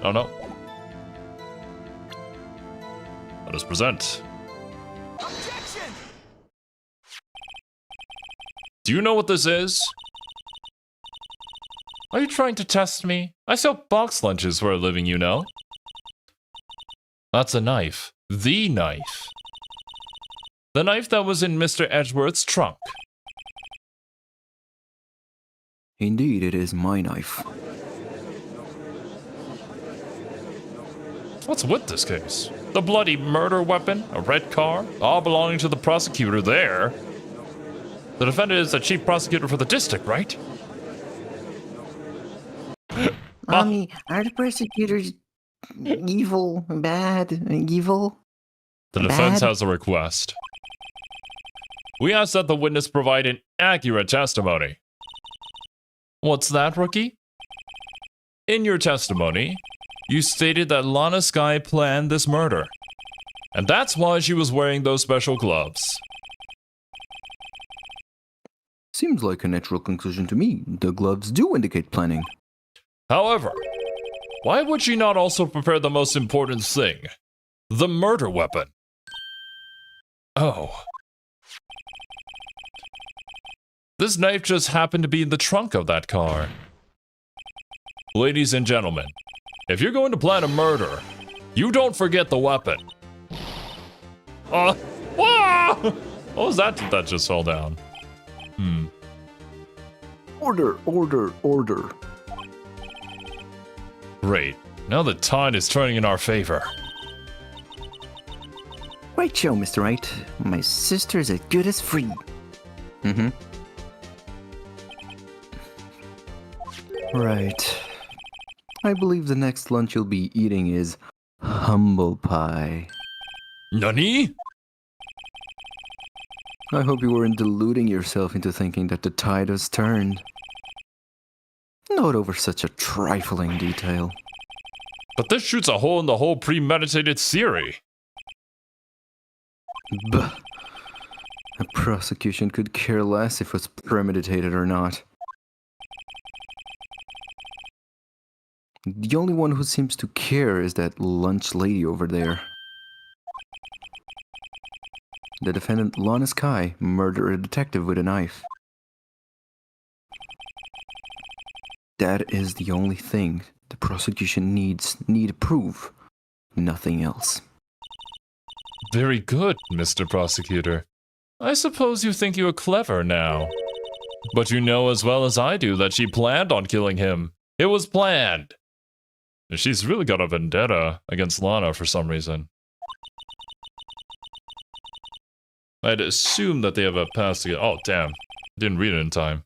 Oh no. Let us present. Objection! Do you know what this is? Are you trying to test me? I sell box lunches for a living, you know. That's a knife. The knife. The knife that was in Mr. Edgeworth's trunk. Indeed, it is my knife. What's with this case? The bloody murder weapon, a red car, all belonging to the prosecutor there. The defendant is the chief prosecutor for the district, right? Mommy, are the prosecutors evil, bad, evil? The defense Bad? has a request. We ask that the witness provide an accurate testimony. What's that, rookie? In your testimony, you stated that Lana Skye planned this murder. And that's why she was wearing those special gloves. Seems like a natural conclusion to me. The gloves do indicate planning. However, why would she not also prepare the most important thing? The murder weapon. Oh. This knife just happened to be in the trunk of that car. Ladies and gentlemen, if you're going to plan a murder, you don't forget the weapon. What was that that just fell down? Order, order, order. Great. Now the tide is turning in our favor. Right show, Mr. Wright. My sister's as good as free. Right. I believe the next lunch you'll be eating is humble pie. Nani? I hope you weren't deluding yourself into thinking that the tide has turned. Not over such a trifling detail. But this shoots a hole in the whole premeditated theory. Bah. A prosecution could care less if it's premeditated or not. The only one who seems to care is that lunch lady over there. The defendant, Lana Skye, murdered a detective with a knife. That is the only thing the prosecution need to prove. Nothing else. Very good, Mr. Prosecutor. I suppose you think you are clever now. But you know as well as I do that she planned on killing him. It was planned. And she's really got a vendetta against Lana for some reason. I'd assume that they have a past together. Oh, damn. Didn't read it in time.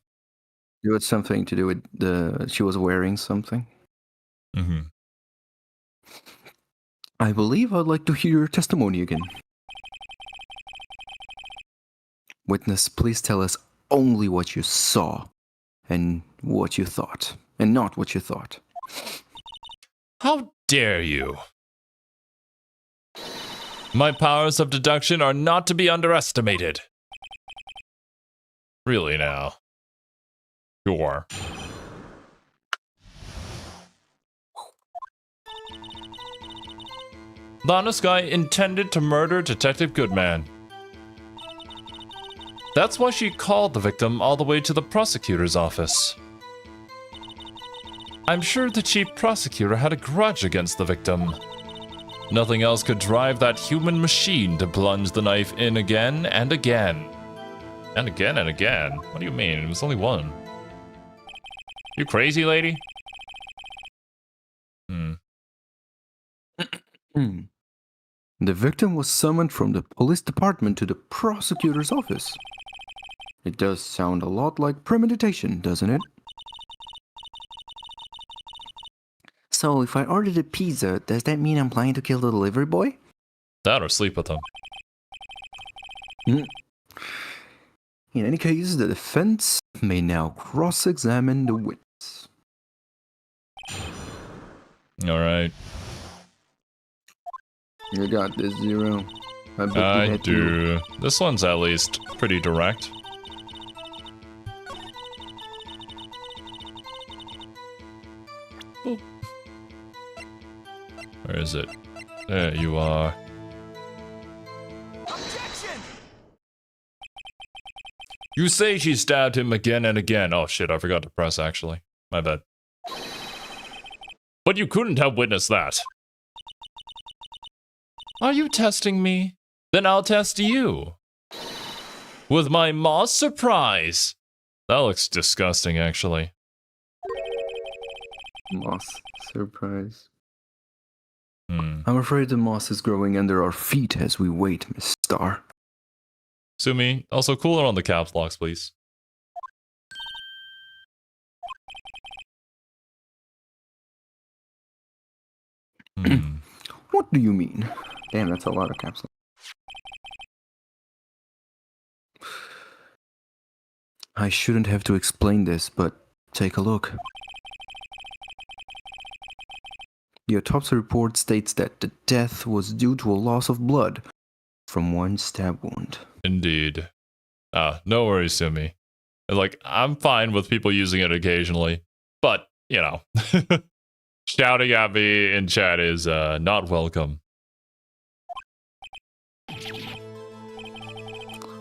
It had something to do with she was wearing something. I believe I'd like to hear your testimony again. Witness, please tell us only what you saw and what you thought, and not what you thought. How dare you? My powers of deduction are not to be underestimated. Really now. Sure. Lana Skye intended to murder Detective Goodman. That's why she called the victim all the way to the prosecutor's office. I'm sure the chief prosecutor had a grudge against the victim. Nothing else could drive that human machine to plunge the knife in again and again. And again and again? What do you mean? It was only one. You crazy, lady? The victim was summoned from the police department to the prosecutor's office. It does sound a lot like premeditation, doesn't it? So, if I ordered a pizza, does that mean I'm planning to kill the delivery boy? That or sleep with him. In any case, the defense may now cross-examine the witness. Alright. You got this, Zero. I do. This one's at least pretty direct. Boop. Where is it? There you are. Objection! You say she stabbed him again and again. Oh shit, I forgot to press actually. My bad. but you couldn't have witnessed that. Are you testing me? Then I'll test you. With my moss surprise. That looks disgusting, actually. Moss. Surprise. Hmm. I'm afraid the moss is growing under our feet as we wait, Miss Star. Sumi, also cooler on the caps locks, please. Hmm. What do you mean? Damn, that's a lot of caps. I shouldn't have to explain this, but take a look. The autopsy report states that the death was due to a loss of blood from one stab wound. Indeed. No worries, Sumi. Like, I'm fine with people using it occasionally, but, you know, shouting at me in chat is not welcome.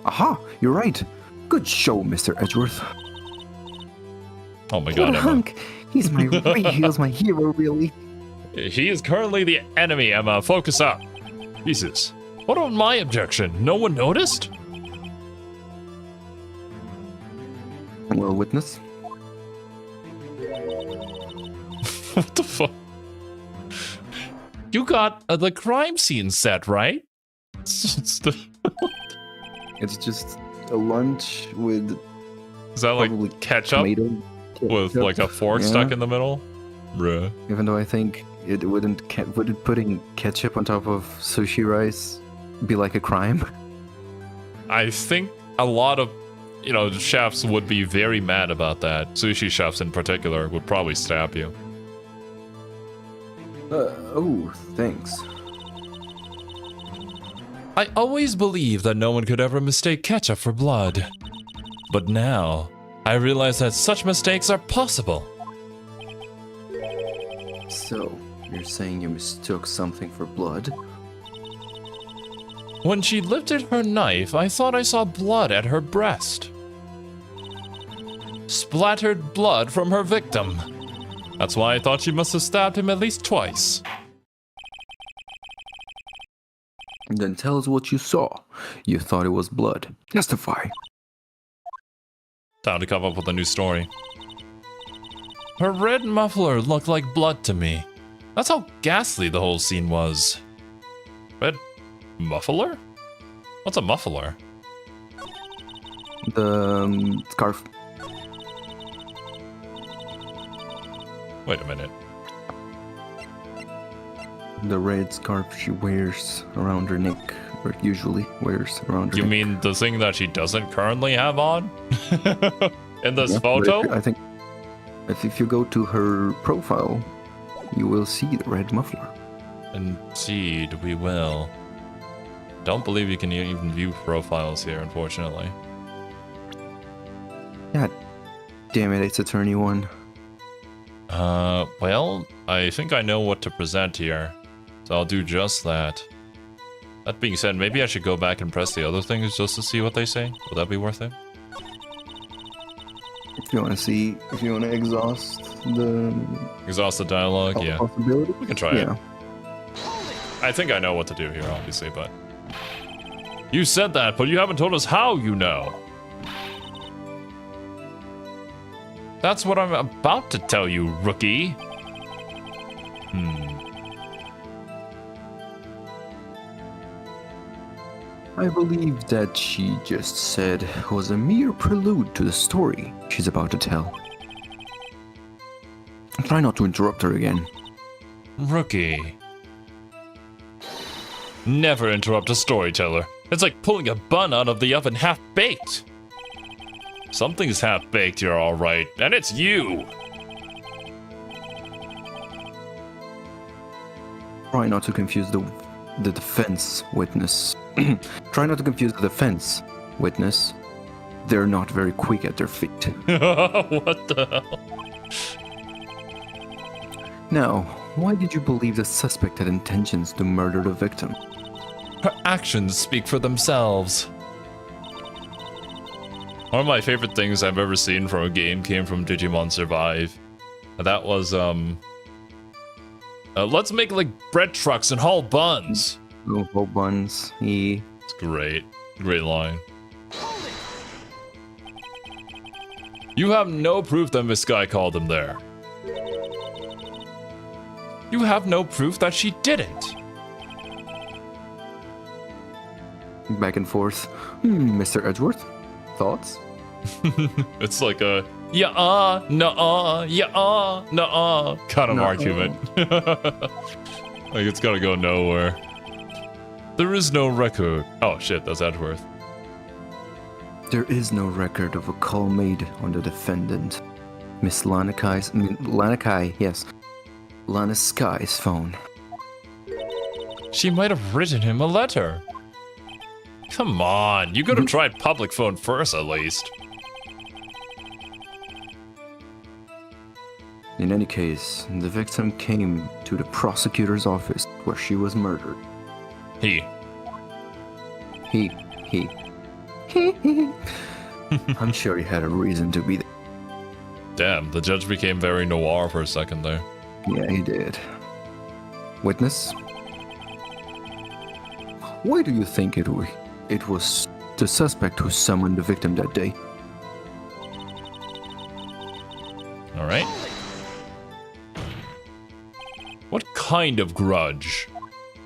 Aha! You're right. Good show, Mr. Edgeworth. Oh my What god, a Emma. hunk! He's my hero, really. He is currently the enemy, Emma. Focus up. Jesus. What about my objection? No one noticed? Well, witness. What the fuck? You got the crime scene set, right? It's It's just a lunch with Is that like probably ketchup tomato with ketchup. like a fork Yeah. stuck in the middle? Bruh. Even though I think it wouldn't putting ketchup on top of sushi rice be like a crime? I think a lot of, you know, chefs would be very mad about that. Sushi chefs in particular would probably stab you. Oh, thanks. I always believed that no one could ever mistake ketchup for blood. But now, I realize that such mistakes are possible. So, you're saying you mistook something for blood? When she lifted her knife, I thought I saw blood at her breast. Splattered blood from her victim. That's why I thought she must have stabbed him at least twice. Then tell us what you saw. You thought it was blood. Testify. Time to come up with a new story. Her red muffler looked like blood to me. That's how ghastly the whole scene was. Red muffler? What's a muffler? The scarf. Wait a minute. The red scarf she wears around her neck, or usually wears around her You neck. mean the thing that she doesn't currently have on? In this Yeah, photo? but I think if you go to her profile, you will see the red muffler. Indeed, we will. Don't believe you can even view profiles here, unfortunately. God damn it, it's Attorney 1. Well, I think I know what to present here. So I'll do just that. That being said, maybe I should go back and press the other things just to see what they say. Would that be worth it? If you want to exhaust the Exhaust the dialogue? Yeah. possibility, We can try it. yeah. I think I know what to do here, obviously, but... You said that, but you haven't told us how you know. That's what I'm about to tell you, rookie. I believe that she just said was a mere prelude to the story she's about to tell. Try not to interrupt her again. Rookie. Never interrupt a storyteller. It's like pulling a bun out of the oven half-baked. Something's half-baked, you're alright, and it's you! Try not to confuse the defense witness. Try not to confuse the defense witness. They're not very quick at their feet. What the hell? Now, why did you believe the suspect had intentions to murder the victim? Her actions speak for themselves. One of my favorite things I've ever seen from a game came from Digimon Survive. That was, Let's make like bread trucks and haul buns. No whole buns. He. It's great. Great line. Hold it. You have no proof that Miss Guy called him there. You have no proof that she didn't. Back and forth. Mr. Edgeworth, thoughts? It's like a yeah, nuh-uh, yeah, nuh-uh kind of Nuh-uh. argument. Like it's gotta go nowhere. There is no record. Oh shit, that's Edgeworth. There is no record of a call made on the defendant. Miss Lanakai, yes. Lana Sky's phone. She might have written him a letter. Come on, you could have tried public phone first at least. In any case, the victim came to the prosecutor's office where she was murdered. He. He. I'm sure he had a reason to be there. Damn, the judge became very noir for a second there. Yeah, he did. Witness? Why do you think it was the suspect who summoned the victim that day? Alright. What kind of grudge?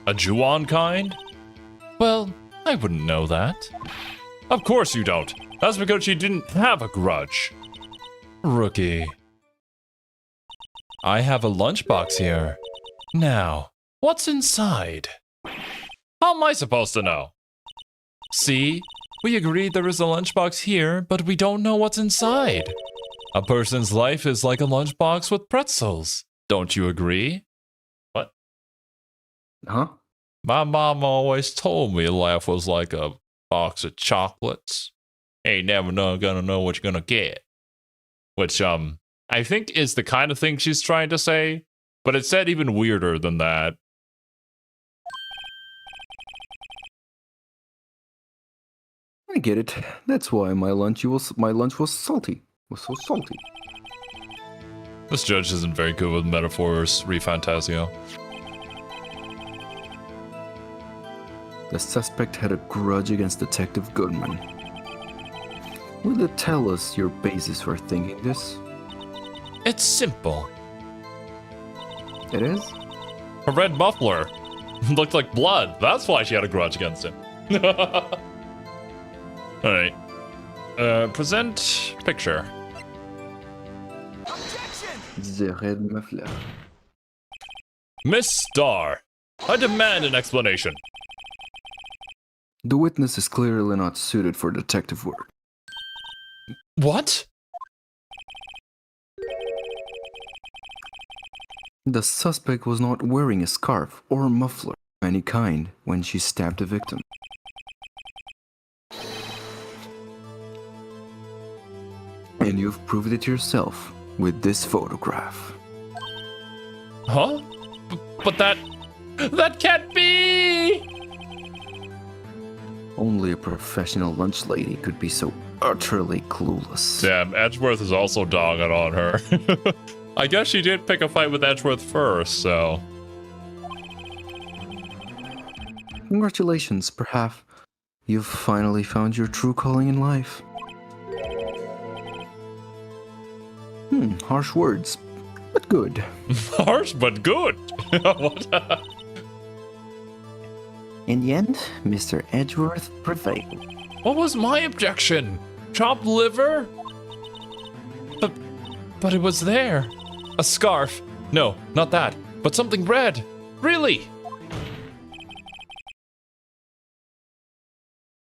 A Juan kind? Well, I wouldn't know that. Of course you don't. That's because she didn't have a grudge. Rookie. I have a lunchbox here. Now, what's inside? How am I supposed to know? See? We agreed there is a lunchbox here, but we don't know what's inside. A person's life is like a lunchbox with pretzels. Don't you agree? What? Huh? My mom always told me life was like a box of chocolates. Ain't never gonna know what you're gonna get. Which, I think is the kind of thing she's trying to say, but it's said even weirder than that. I get it. That's why my lunch was salty. Was so salty. This judge isn't very good with metaphors, Refantasio. The suspect had a grudge against Detective Goodman. Will you tell us your basis for thinking this? It's simple. It is? Her red muffler looked like blood. That's why she had a grudge against him. Alright. Present picture. Objection! The red muffler. Miss Starr, I demand an explanation. The witness is clearly not suited for detective work. What? The suspect was not wearing a scarf or muffler of any kind when she stabbed the victim. And you've proved it yourself with this photograph. Huh? But that can't be! Only a professional lunch lady could be so utterly clueless. Damn, Edgeworth is also dogging on her. I guess she did pick a fight with Edgeworth first, so... Congratulations, perhaps you've finally found your true calling in life. Harsh words, but good. Harsh, but good! What? In the end, Mr. Edgeworth prevailed. What was my objection? Chopped liver? But it was there. A scarf. No, not that. But something red. Really?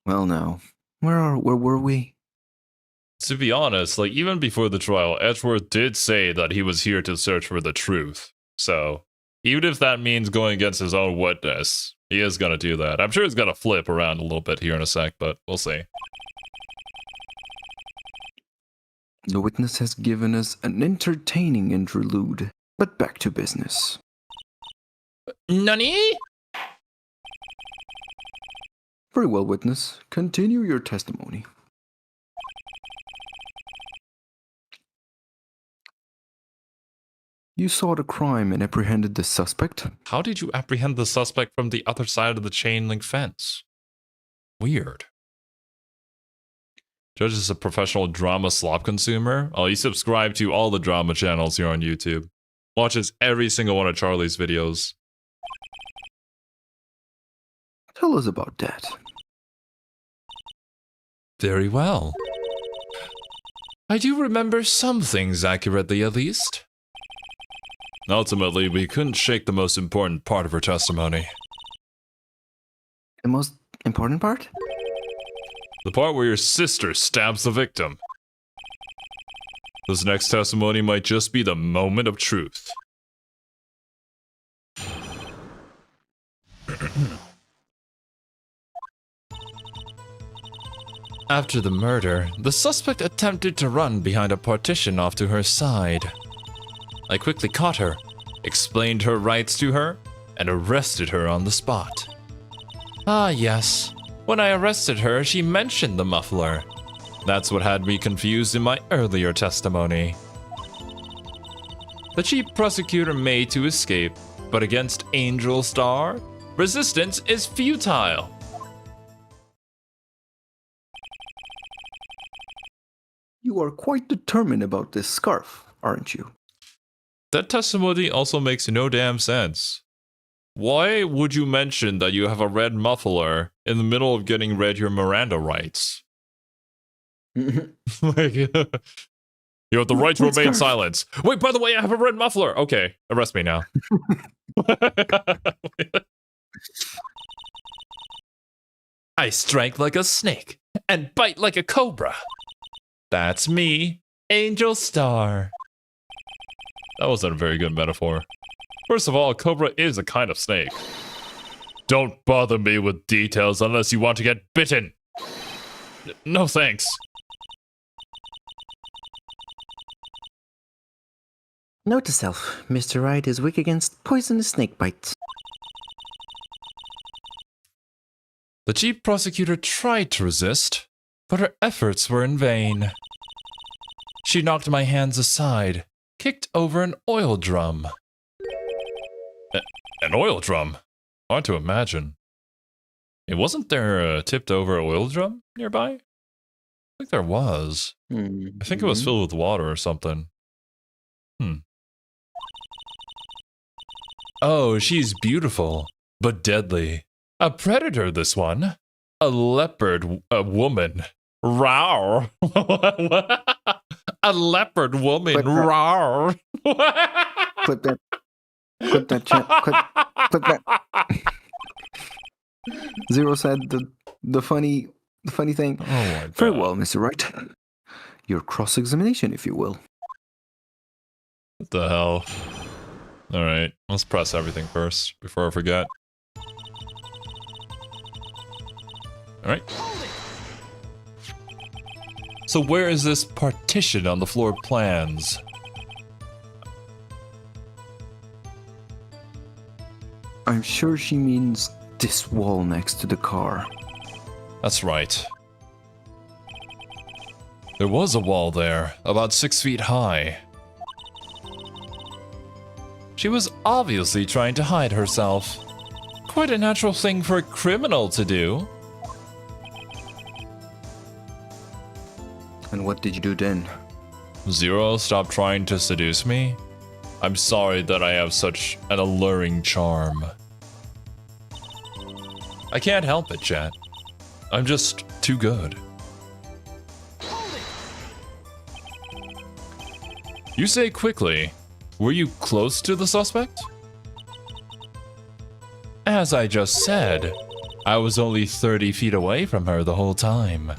Well now, where were we? To be honest, like even before the trial, Edgeworth did say that he was here to search for the truth. So, even if that means going against his own witness, he is gonna do that. I'm sure he's gonna flip around a little bit here in a sec, but we'll see. The witness has given us an entertaining interlude, but back to business. Nani? Very well, witness. Continue your testimony. You saw the crime and apprehended the suspect? How did you apprehend the suspect from the other side of the chain link fence? Weird. Judge is a professional drama slop consumer. Oh, he subscribed to all the drama channels here on YouTube. Watches every single one of Charlie's videos. Tell us about that. Very well. I do remember some things accurately, at least. Ultimately, we couldn't shake the most important part of her testimony. The most important part? The part where your sister stabs the victim. This next testimony might just be the moment of truth. After the murder, the suspect attempted to run behind a partition off to her side. I quickly caught her, explained her rights to her, and arrested her on the spot. Ah, yes. When I arrested her, she mentioned the muffler. That's what had me confused in my earlier testimony. The chief prosecutor made to escape, but against Angel Star, resistance is futile. You are quite determined about this scarf, aren't you? That testimony also makes no damn sense. Why would you mention that you have a red muffler in the middle of getting read your Miranda rights? Like, you have the right to remain silent. Wait, by the way, I have a red muffler. Okay, arrest me now. I strike like a snake and bite like a cobra. That's me, Angel Star. That wasn't a very good metaphor. First of all, a cobra is a kind of snake. Don't bother me with details unless you want to get bitten. No thanks. Note to self, Mr. Wright is weak against poisonous snake bites. The chief prosecutor tried to resist, but her efforts were in vain. She knocked my hands aside, kicked over an oil drum. An oil drum? Hard to imagine. Wasn't there a tipped over oil drum nearby? I think there was. I think it was filled with water or something. Oh, she's beautiful, but deadly. A predator, this one. A leopard, a woman. Rawr. A leopard woman. Rawr. Clip that. Clip that chat. Clip that. Zero said the funny thing. Oh my God. Very well, Mr. Wright. Your cross-examination, if you will. What the hell? Alright, let's press everything first before I forget. Alright. So where is this partition on the floor plans? I'm sure she means this wall next to the car. That's right. There was a wall there, about 6 feet high. She was obviously trying to hide herself. Quite a natural thing for a criminal to do. And what did you do then? Zero, stop trying to seduce me. I'm sorry that I have such an alluring charm. I can't help it, chat. I'm just too good. You say quickly. Were you close to the suspect? As I just said, I was only 30 feet away from her the whole time.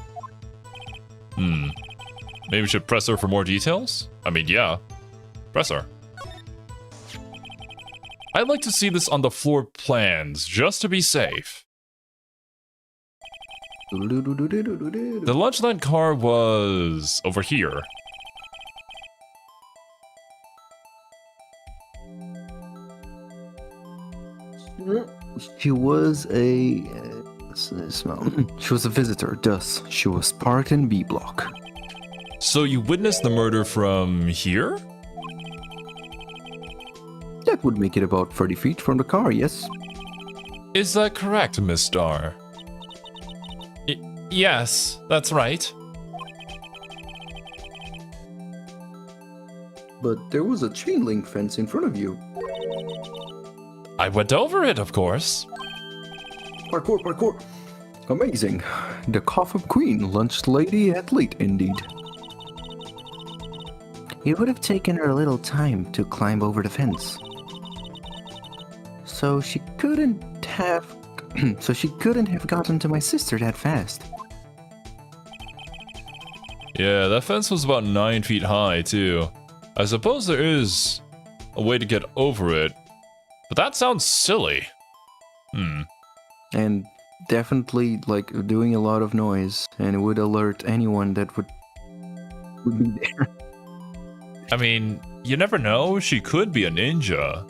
Maybe we should press her for more details? I mean, yeah. Press her. I'd like to see this on the floor plans, just to be safe. The Lunchland car was over here. She was a she was a visitor, thus she was parked in B block. So you witnessed the murder from here? That would make it about 30 feet from the car, yes? Is that correct, Miss Star? Yes, that's right. But there was a chain link fence in front of you. I went over it, of course. Parkour, parkour! Amazing. The Coffin Queen, lunch lady athlete indeed. It would have taken her a little time to climb over the fence. So she couldn't have gotten to my sister that fast. Yeah, that fence was about 9 feet high, too. I suppose there is a way to get over it, but that sounds silly. And definitely, like, doing a lot of noise, and it would alert anyone that would be there. I mean, you never know, she could be a ninja.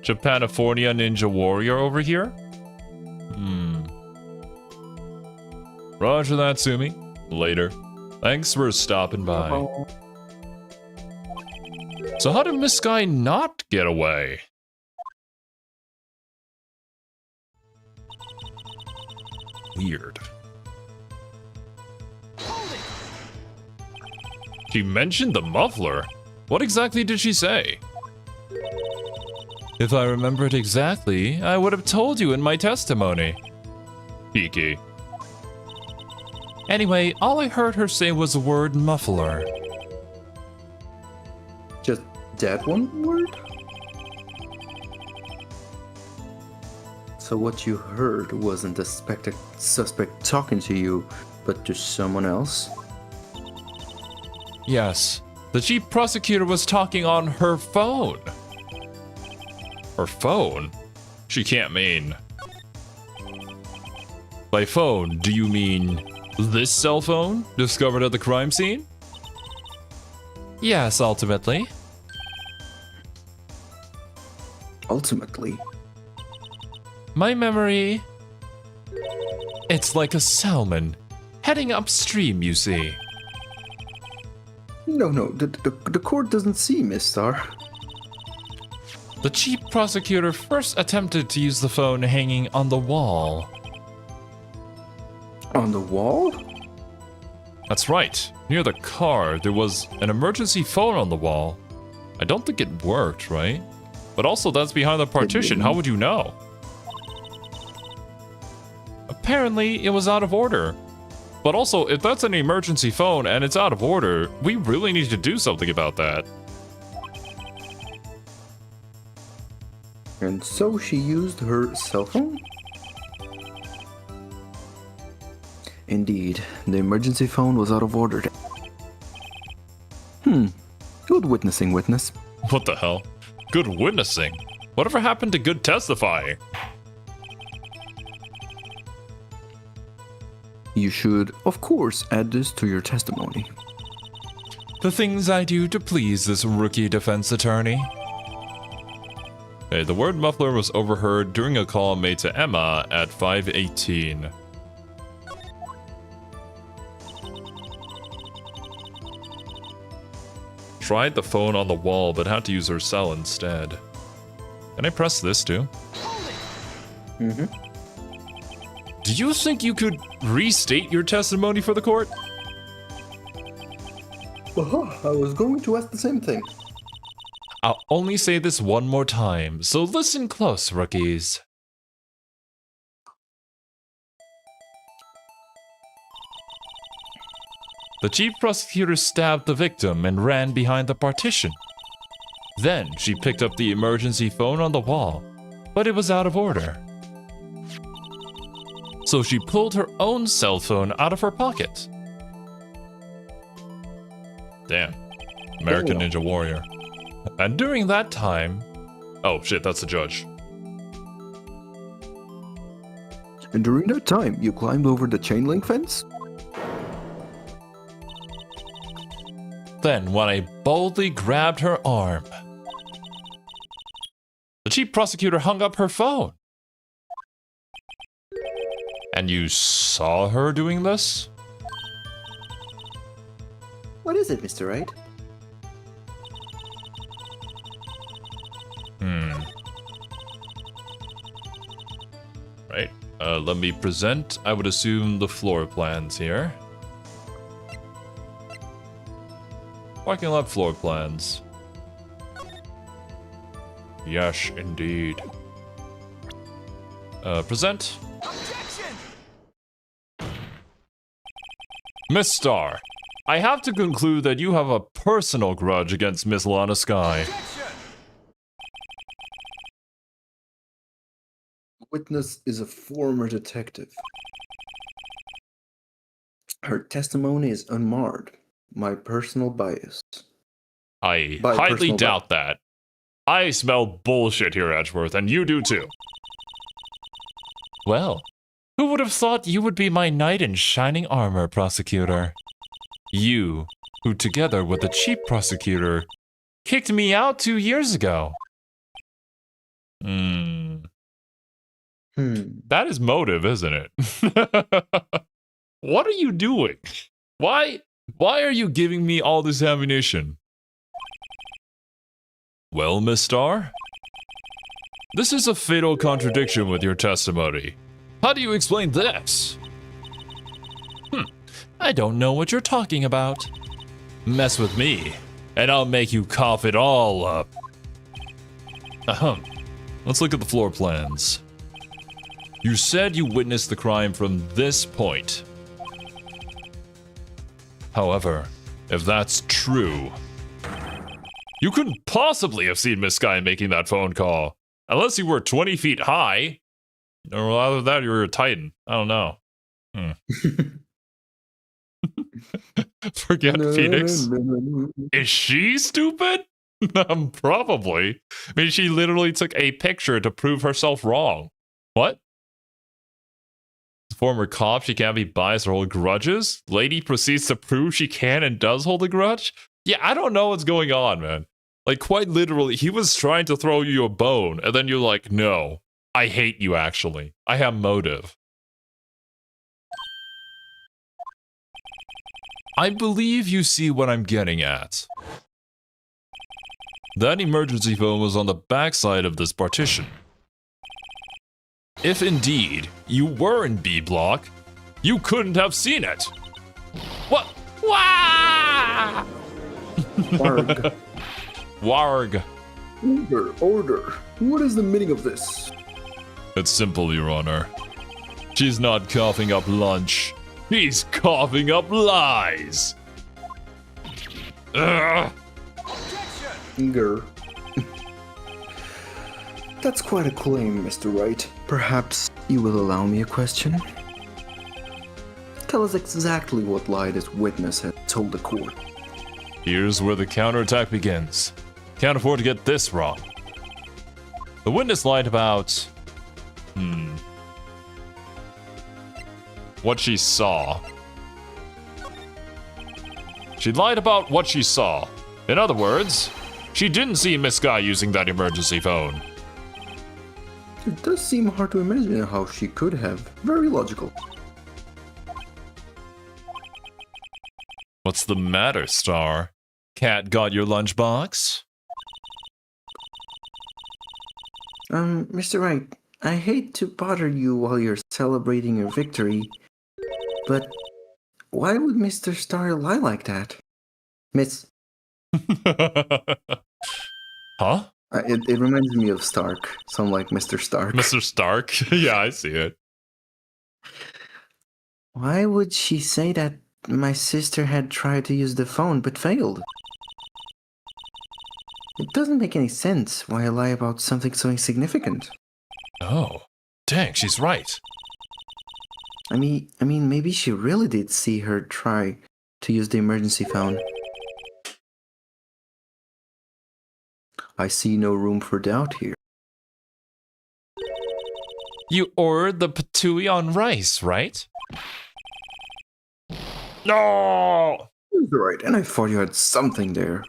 Japanifornia Ninja Warrior over here? Roger that, Sumi. Later. Thanks for stopping by. So how did Miss Sky not get away? Weird. She mentioned the muffler. What exactly did she say? If I remembered exactly, I would have told you in my testimony. Peaky. Anyway, all I heard her say was the word muffler. Just that one word? So what you heard wasn't the suspect talking to you, but to someone else? Yes, the chief prosecutor was talking on her phone. Her phone? She can't mean. By phone, do you mean this cell phone discovered at the crime scene? Yes, ultimately. Ultimately? My memory... It's like a salmon, heading upstream, you see. No, the court doesn't see, Miss Star. The chief prosecutor first attempted to use the phone hanging on the wall. On the wall? That's right. Near the car, there was an emergency phone on the wall. I don't think it worked, right? But also, that's behind the partition. How would you know? Apparently, it was out of order. But also, if that's an emergency phone and it's out of order, we really need to do something about that. And so she used her cell phone? Indeed, the emergency phone was out of order. Good witnessing, witness. What the hell? Good witnessing? Whatever happened to good testifying? You should, of course, add this to your testimony. The things I do to please this rookie defense attorney. Okay, the word muffler was overheard during a call made to Emma at 5:18. Tried the phone on the wall, but had to use her cell instead. Can I press this too? Mm-hmm. Do you think you could restate your testimony for the court? I was going to ask the same thing. I'll only say this one more time, so listen close, rookies. The chief prosecutor stabbed the victim and ran behind the partition. Then she picked up the emergency phone on the wall, but it was out of order. So she pulled her own cell phone out of her pocket. Damn. American Ninja Warrior. And during that time... Oh shit, that's the judge. And during that time, you climbed over the chain link fence? Then, when I boldly grabbed her arm, the chief prosecutor hung up her phone. And you saw her doing this? What is it, Mr. Wright? Right. Let me present, I would assume, the floor plans here. Parking lot floor plans. Yes, indeed. Present. Objection! Miss Star, I have to conclude that you have a personal grudge against Miss Lana Sky. Objection! Witness is a former detective. Her testimony is unmarred. My personal bias. I By highly personal doubt that. I smell bullshit here, Edgeworth, and you do too. Well, who would have thought you would be my knight in shining armor, Prosecutor? You, who together with the cheap prosecutor, kicked me out 2 years ago. That is motive, isn't it? What are you doing? Why are you giving me all this ammunition? Well, Miss Star? This is a fatal contradiction with your testimony. How do you explain this? I don't know what you're talking about. Mess with me, and I'll make you cough it all up. Let's look at the floor plans. You said you witnessed the crime from this point. However, if that's true, you couldn't possibly have seen Miss Sky making that phone call. Unless you were 20 feet high. Or either that or you're a titan. I don't know. Forget Phoenix. Is she stupid? Probably. I mean, she literally took a picture to prove herself wrong. What? Former cop, she can't be biased or hold grudges? Lady proceeds to prove she can and does hold a grudge? Yeah, I don't know what's going on, man. Like, quite literally, he was trying to throw you a bone, and then you're like, no, I hate you, actually. I have motive. I believe you see what I'm getting at. That emergency phone was on the backside of this partition. If indeed you were in B block, you couldn't have seen it. What? Wah! Warg. Warg. Order. What is the meaning of this? It's simple, Your Honor. She's not coughing up lunch. He's coughing up lies. Ugh. Grr. That's quite a claim, Mr. Wright. Perhaps you will allow me a question? Tell us exactly what lie this witness had told the court. Here's where the counterattack begins. Can't afford to get this wrong. The witness lied about... what she saw. She lied about what she saw. In other words, she didn't see Miss Sky using that emergency phone. It does seem hard to imagine how she could have. Very logical. What's the matter, Star? Cat got your lunchbox? Mr. Wright, I hate to bother you while you're celebrating your victory, but why would Mr. Star lie like that? Miss... Huh? It reminds me of Stark. Sound like Mr. Stark. Mr. Stark? Yeah, I see it. Why would she say that my sister had tried to use the phone but failed? It doesn't make any sense why I lie about something so insignificant. Oh, dang, she's right. I mean, maybe she really did see her try to use the emergency phone. I see no room for doubt here. You ordered the patooey on rice, right? No! Right, and I thought you had something there.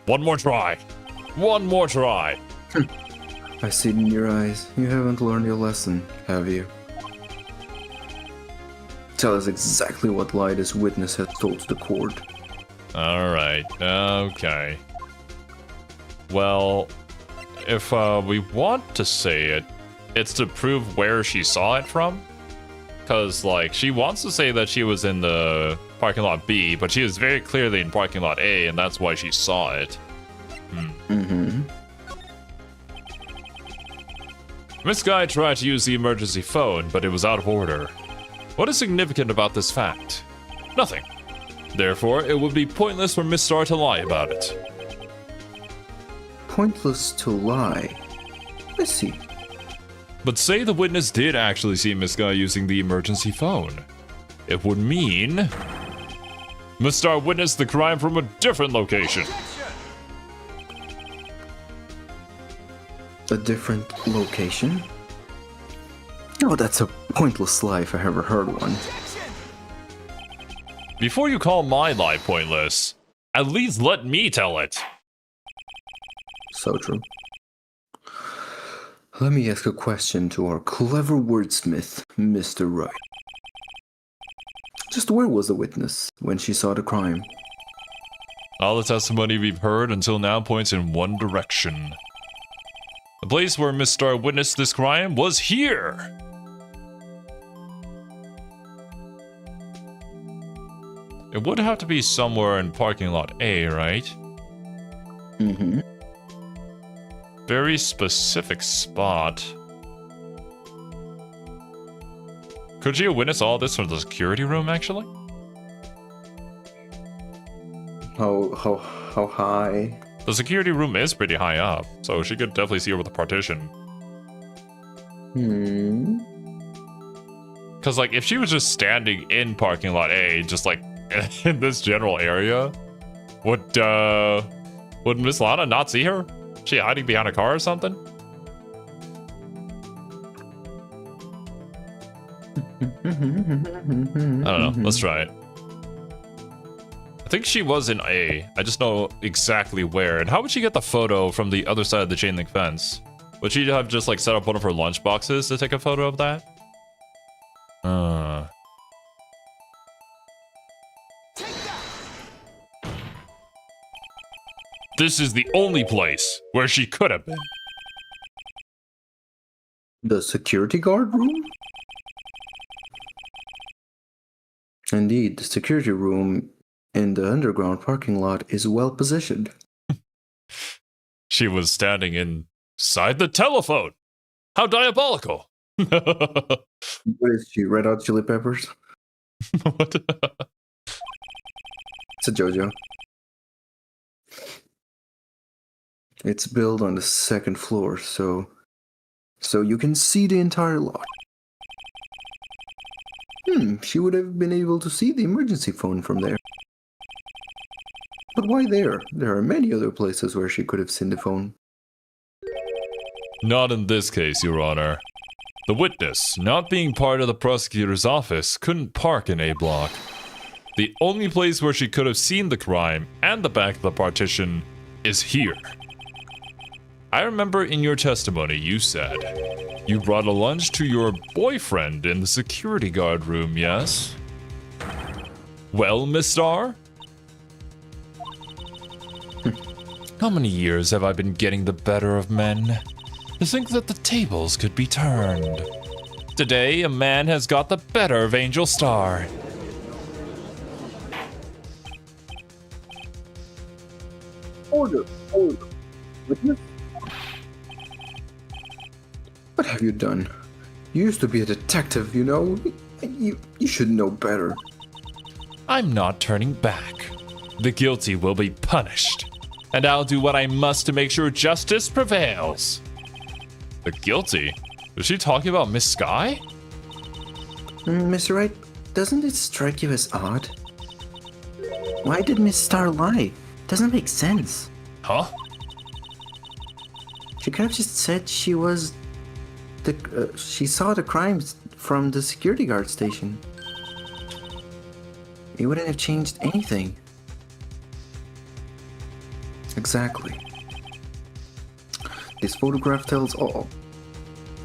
One more try. One more try. I see it in your eyes. You haven't learned your lesson, have you? Tell us exactly what lie this witness has told to the court. Alright, okay. Well, if we want to say it, it's to prove where she saw it from. Because, like, she wants to say that she was in the parking lot B, but she was very clearly in parking lot A, and that's why she saw it. Miss Guy tried to use the emergency phone, but it was out of order. What is significant about this fact? Nothing. Therefore, it would be pointless for Miss Star to lie about it. Pointless to lie. I see. But say the witness did actually see Miss Guy using the emergency phone. It would mean Miss Star witnessed the crime from a different location. A different location? Oh, that's a pointless lie if I ever heard one. Before you call my lie pointless, at least let me tell it. So true. Let me ask a question to our clever wordsmith, Mr. Wright. Just where was the witness when she saw the crime? All the testimony we've heard until now points in one direction. The place where Miss Star witnessed this crime was here! It would have to be somewhere in parking lot A, right? Mm-hmm. Very specific spot. Could you witness all this from the security room, actually? How high? The security room is pretty high up, so she could definitely see over the partition. Cause like, if she was just standing in parking lot A, just like, in this general area, would Miss Lana not see her? She hiding behind a car or something? I don't know. Let's try it. I think she was in A. I just know exactly where. And how would she get the photo from the other side of the chain link fence? Would she have just like set up one of her lunch boxes to take a photo of that? This is the only place where she could have been. The security guard room? Indeed, the security room in the underground parking lot is well positioned. She was standing inside the telephone. How diabolical. What is she, Red Hot Chili Peppers? What? It's a JoJo. It's built on the second floor, so you can see the entire lot. She would have been able to see the emergency phone from there. But why there? There are many other places where she could have seen the phone. Not in this case, Your Honor. The witness, not being part of the prosecutor's office, couldn't park in A block. The only place where she could have seen the crime and the back of the partition is here. I remember in your testimony you said you brought a lunch to your boyfriend in the security guard room, yes? Well, Miss Star? How many years have I been getting the better of men? To think that the tables could be turned. Today, a man has got the better of Angel Star. Order. Witness? What have you done? You used to be a detective, you know? You should know better. I'm not turning back. The guilty will be punished. And I'll do what I must to make sure justice prevails. The guilty? Was she talking about Miss Sky? Mr. Wright, doesn't it strike you as odd? Why did Miss Star lie? Doesn't make sense. Huh? She could have just said she was she saw the crimes from the security guard station. It wouldn't have changed anything. Exactly. This photograph tells all.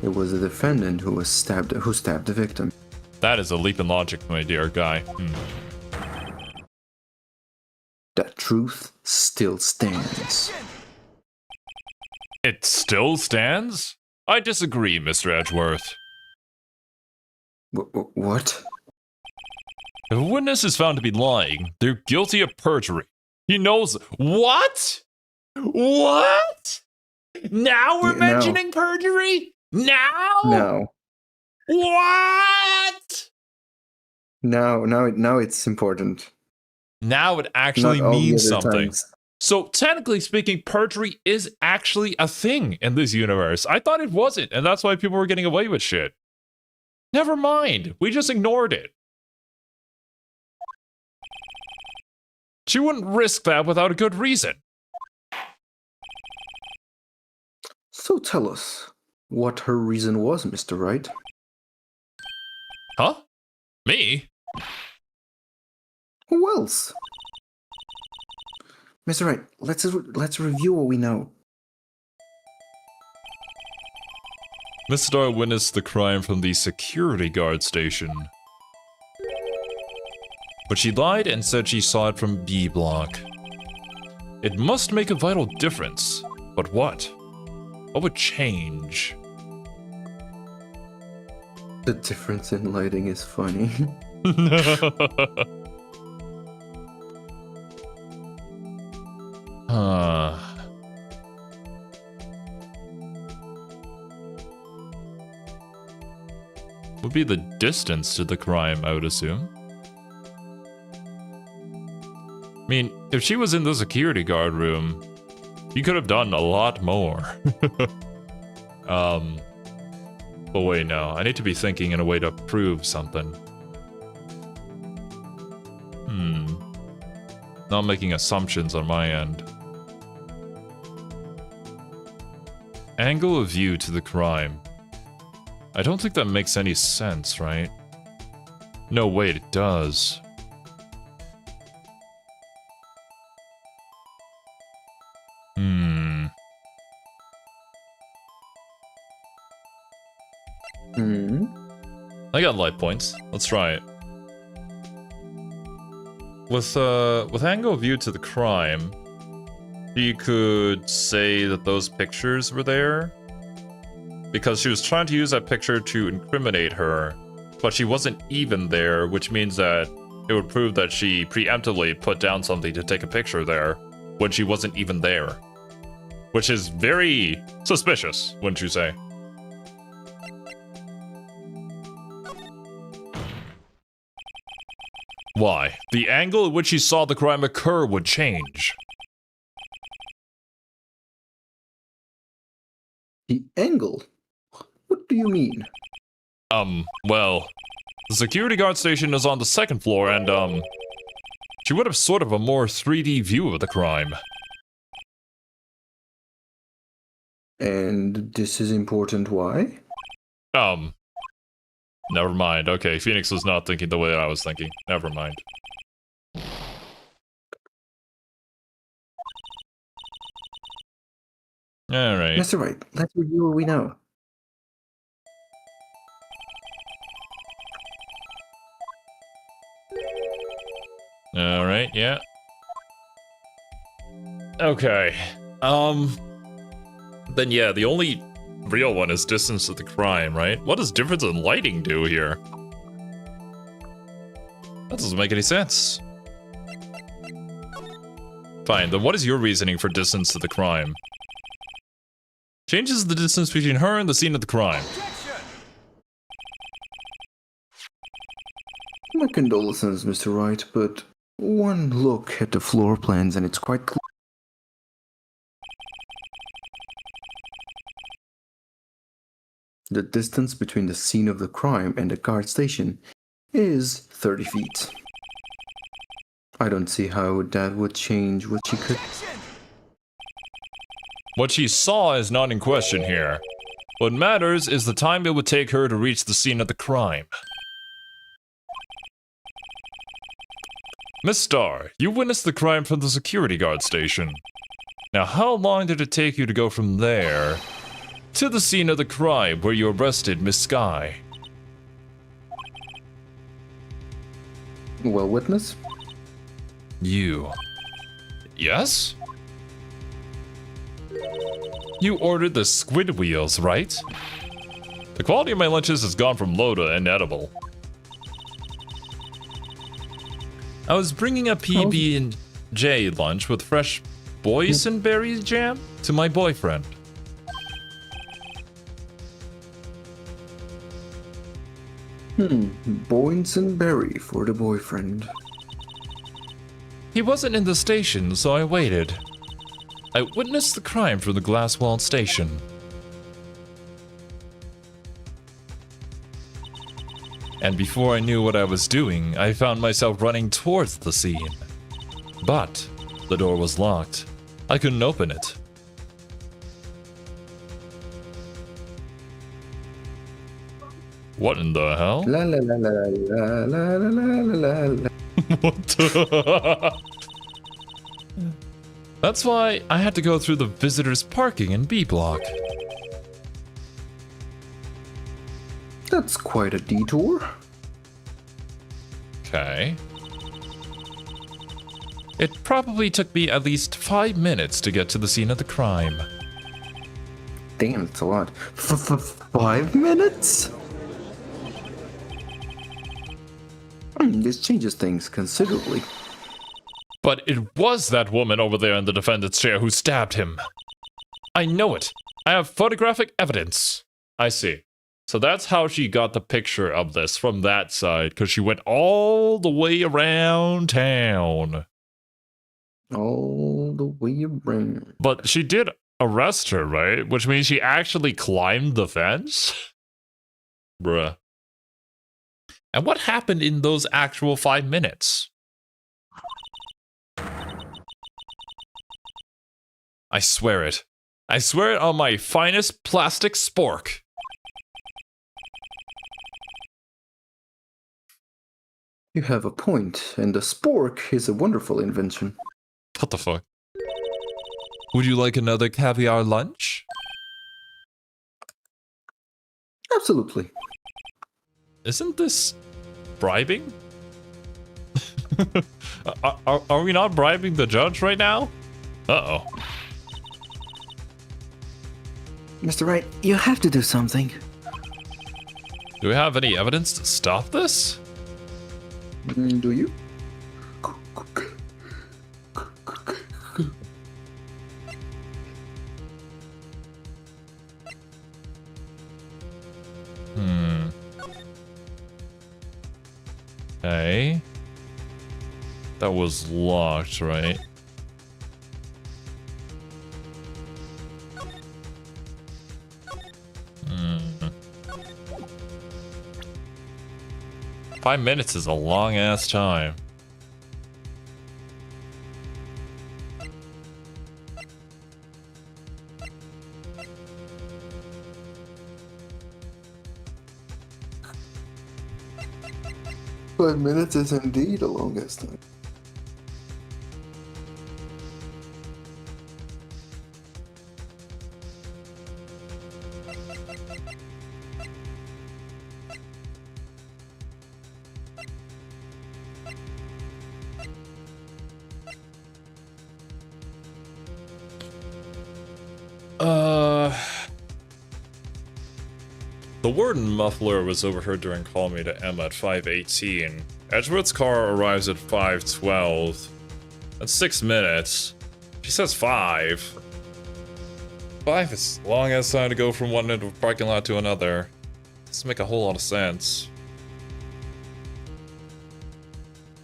It was the defendant who stabbed the victim. That is a leap in logic, my dear guy. The truth still stands. It still stands? I disagree, Mr. Edgeworth. What? If a witness is found to be lying, they're guilty of perjury. He knows. What? What? Now we're No. mentioning perjury? Now? No. What? Now it's important. Now it actually Not all the means other something. times. So, technically speaking, perjury is actually a thing in this universe. I thought it wasn't, and that's why people were getting away with shit. Never mind. We just ignored it. She wouldn't risk that without a good reason. So tell us what her reason was, Mr. Wright. Huh? Me? Who else? Mr. Wright, let's review what we know. Miss Starr witnessed the crime from the security guard station. But she lied and said she saw it from B block. It must make a vital difference. But what? What would change? The difference in lighting is funny. Would be the distance to the crime, I would assume. I mean, if she was in the security guard room, you could have done a lot more. But wait, no. I need to be thinking in a way to prove something. Not making assumptions on my end. Angle of view to the crime. I don't think that makes any sense, right? No, wait, it does. I got light points. Let's try it. With angle of view to the crime, you could say that those pictures were there because she was trying to use that picture to incriminate her, but she wasn't even there, which means that it would prove that she preemptively put down something to take a picture there when she wasn't even there, which is very suspicious, wouldn't you say? Why? The angle at which she saw the crime occur would change. The angle? What do you mean? Well, the security guard station is on the second floor and, she would have sort of a more 3D view of the crime. And this is important, why? Never mind. Okay, Phoenix was not thinking the way I was thinking. Never mind. Alright. Mr. Wright, let's review what we know. Alright, yeah. Okay. Then yeah, the only real one is distance to the crime, right? What does difference in lighting do here? That doesn't make any sense. Fine, then what is your reasoning for distance to the crime? Changes the distance between her and the scene of the crime. Objection! My condolences, Mr. Wright, but one look at the floor plans and it's quite clear. The distance between the scene of the crime and the guard station is 30 feet. I don't see how that would change what she could... Objection! What she saw is not in question here. What matters is the time it would take her to reach the scene of the crime. Miss Starr, you witnessed the crime from the security guard station. Now, how long did it take you to go from there to the scene of the crime where you arrested Miss Sky? Well, witness? You. Yes? You ordered the squid wheels, right? The quality of my lunches has gone from low to inedible. I was bringing a PB&J lunch with fresh boysenberry jam to my boyfriend. Boysenberry for the boyfriend. He wasn't in the station, so I waited. I witnessed the crime from the glass-walled station. And before I knew what I was doing, I found myself running towards the scene. But the door was locked. I couldn't open it. What in the hell? La la la la la la la la la. What the? That's why I had to go through the visitors' parking in B block. That's quite a detour. Okay. It probably took me at least 5 minutes to get to the scene of the crime. Damn, it's a lot. 5 minutes? This changes things considerably. But it was that woman over there in the defendant's chair who stabbed him. I know it. I have photographic evidence. I see. So that's how she got the picture of this from that side, because she went all the way around town. All the way around. But she did arrest her, right? Which means she actually climbed the fence? Bruh. And what happened in those actual 5 minutes? I swear it. I swear it on my finest plastic spork. You have a point, and the spork is a wonderful invention. What the fuck? Would you like another caviar lunch? Absolutely. Isn't this bribing? are we not bribing the judge right now? Uh-oh. Mr. Wright, you have to do something. Do we have any evidence to stop this? Do you? Okay. That was locked, right? Hmm. 5 minutes is a long ass time. Five minutes is indeed a longest time. The warden muffler was overheard during call me to Emma at 5:18. Edgeworth's car arrives at 5:12. That's 6 minutes. She says 5. 5 is a long ass time to go from one end of a parking lot to another. Doesn't make a whole lot of sense.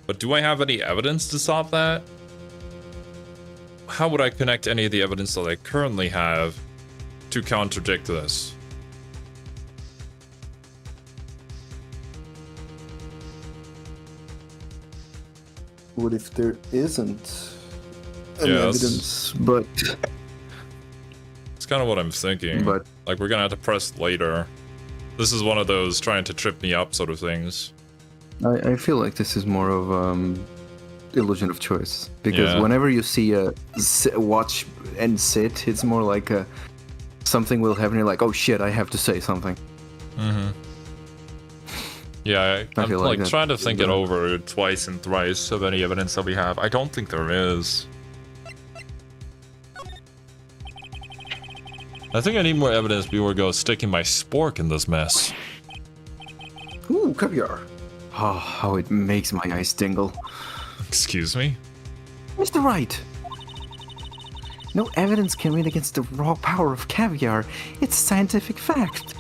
But do I have any evidence to stop that? How would I connect any of the evidence that I currently have to contradict this? What if there isn't any Yes. evidence, but... It's kind of what I'm thinking. But like, we're gonna have to press later. This is one of those trying to trip me up sort of things. I feel like this is more of illusion of choice, because Yeah. whenever you see a watch and sit, it's more like something will happen. You're like, oh shit, I have to say something. Mm-hmm. Yeah, I'm feel like like trying to that- think it over twice and thrice of any evidence that we have. I don't think there is. I think I need more evidence before I go sticking my spork in this mess. Ooh, caviar. Oh, how it makes my eyes tingle. Excuse me? Mr. Wright! No evidence can win against the raw power of caviar. It's scientific fact.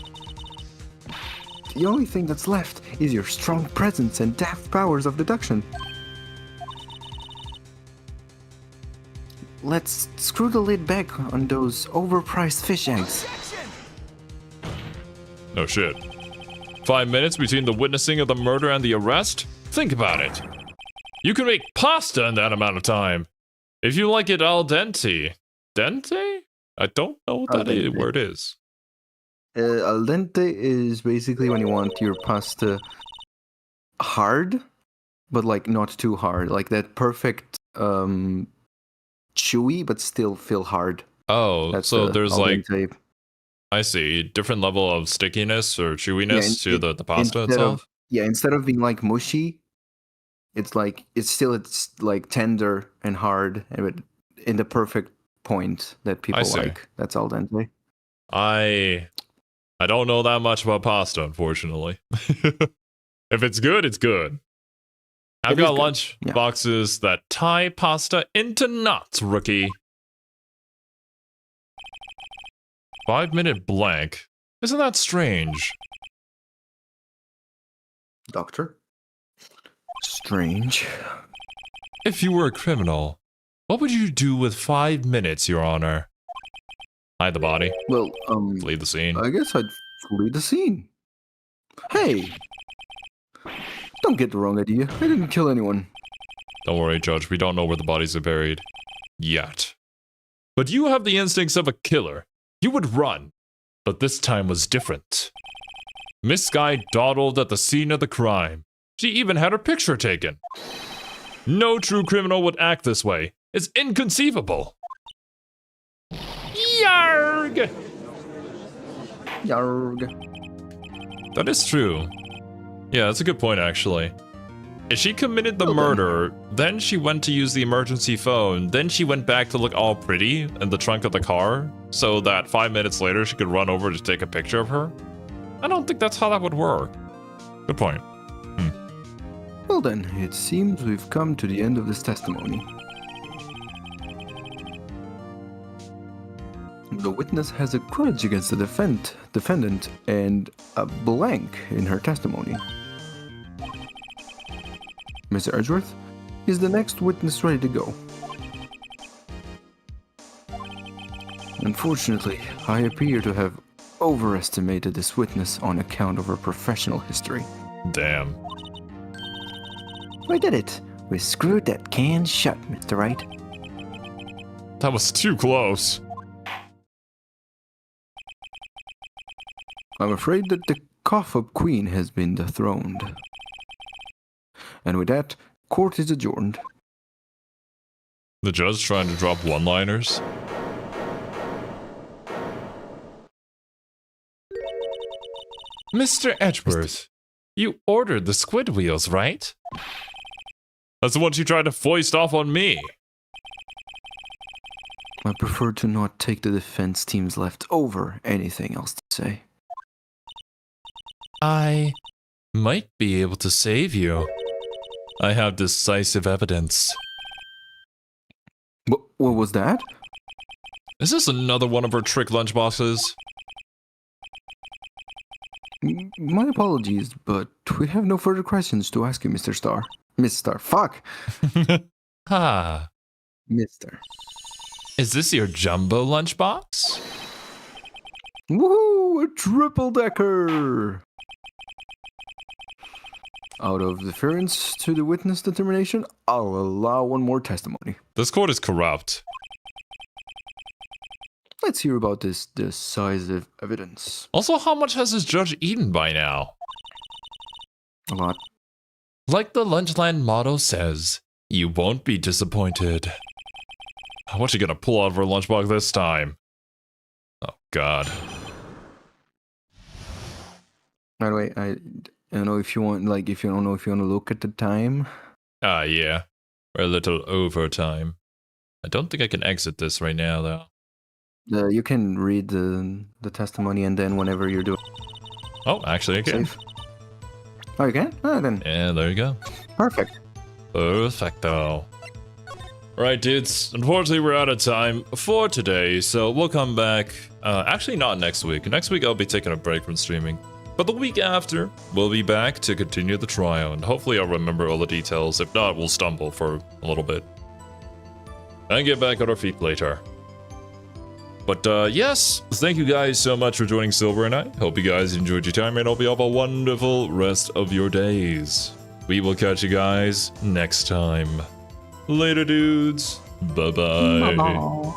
The only thing that's left is your strong presence and daft powers of deduction. Let's screw the lid back on those overpriced fish eggs. Objection! No shit. 5 minutes between the witnessing of the murder and the arrest? Think about it. You can make pasta in that amount of time. If you like it al dente. Dente? I don't know what Al that dente. word is. Al dente is basically when you want your pasta hard, but like not too hard. Like that perfect chewy, but still feel hard. Oh, That's so the there's al like, dente. I see, different level of stickiness or chewiness to the pasta Instead itself? instead of being like mushy, it's like it's like tender and hard, but in the perfect point that people see. like. That's al dente. I don't know that much about pasta, unfortunately. If it's good, it's good. I've It is got good, lunch yeah. boxes that tie pasta into knots, rookie. 5-minute blank. Isn't that strange? Doctor? Strange. If you were a criminal, what would you do with 5 minutes, Your Honor? Hide the body. Well, Flee the scene. I guess I'd flee the scene. Hey! Don't get the wrong idea. I didn't kill anyone. Don't worry, Judge. We don't know where the bodies are buried. Yet. But you have the instincts of a killer. You would run. But this time was different. Miss Guy dawdled at the scene of the crime. She even had her picture taken. No true criminal would act this way. It's inconceivable. Yarg! Yarg. That is true. Yeah, that's a good point, actually. If she committed the Well then. murder, then she went to use the emergency phone, then she went back to look all pretty in the trunk of the car, so that 5 minutes later she could run over to take a picture of her? I don't think that's how that would work. Good point. Well then, it seems we've come to the end of this testimony. The witness has a grudge against the defendant and a blank in her testimony. Mr. Edgeworth, is the next witness ready to go? Unfortunately, I appear to have overestimated this witness on account of her professional history. Damn. We did it! We screwed that can shut, Mr. Wright. That was too close. I'm afraid that the cough-up queen has been dethroned. And with that, court is adjourned. The judge trying to drop one-liners? Mr. Edgeworth, you ordered the squid wheels, right? That's the ones you tried to foist off on me. I prefer to not take the defense team's left over anything else to say. I might be able to save you. I have decisive evidence. What was that? Is this another one of her trick lunchboxes? My apologies, but we have no further questions to ask you, Mr. Star. Miss Star. Fuck! Ha! Mister. Is this your jumbo lunchbox? Woohoo! A triple-decker! Out of deference to the witness determination, I'll allow one more testimony. This court is corrupt. Let's hear about this decisive evidence. Also, how much has this judge eaten by now? A lot. Like the Lunchland motto says, you won't be disappointed. What's she gonna pull out of her lunchbox this time? Oh, God. By the way, I don't know if you want, like, if you don't know if you want to look at the time. Ah, yeah. We're a little over time. I don't think I can exit this right now, though. You can read the testimony and then whenever you're doing Oh, actually, I can. safe. Oh, you can? Oh, then Yeah, there you go. perfect. Perfecto. Right, dudes. Unfortunately, we're out of time for today, so we'll come back. Actually, not next week. Next week, I'll be taking a break from streaming. But the week after, we'll be back to continue the trial, and hopefully I'll remember all the details. If not, we'll stumble for a little bit. And get back on our feet later. But yes, thank you guys so much for joining Silver and I. Hope you guys enjoyed your time, and hope you have a wonderful rest of your days. We will catch you guys next time. Later, dudes. Bye-bye. Bye-bye.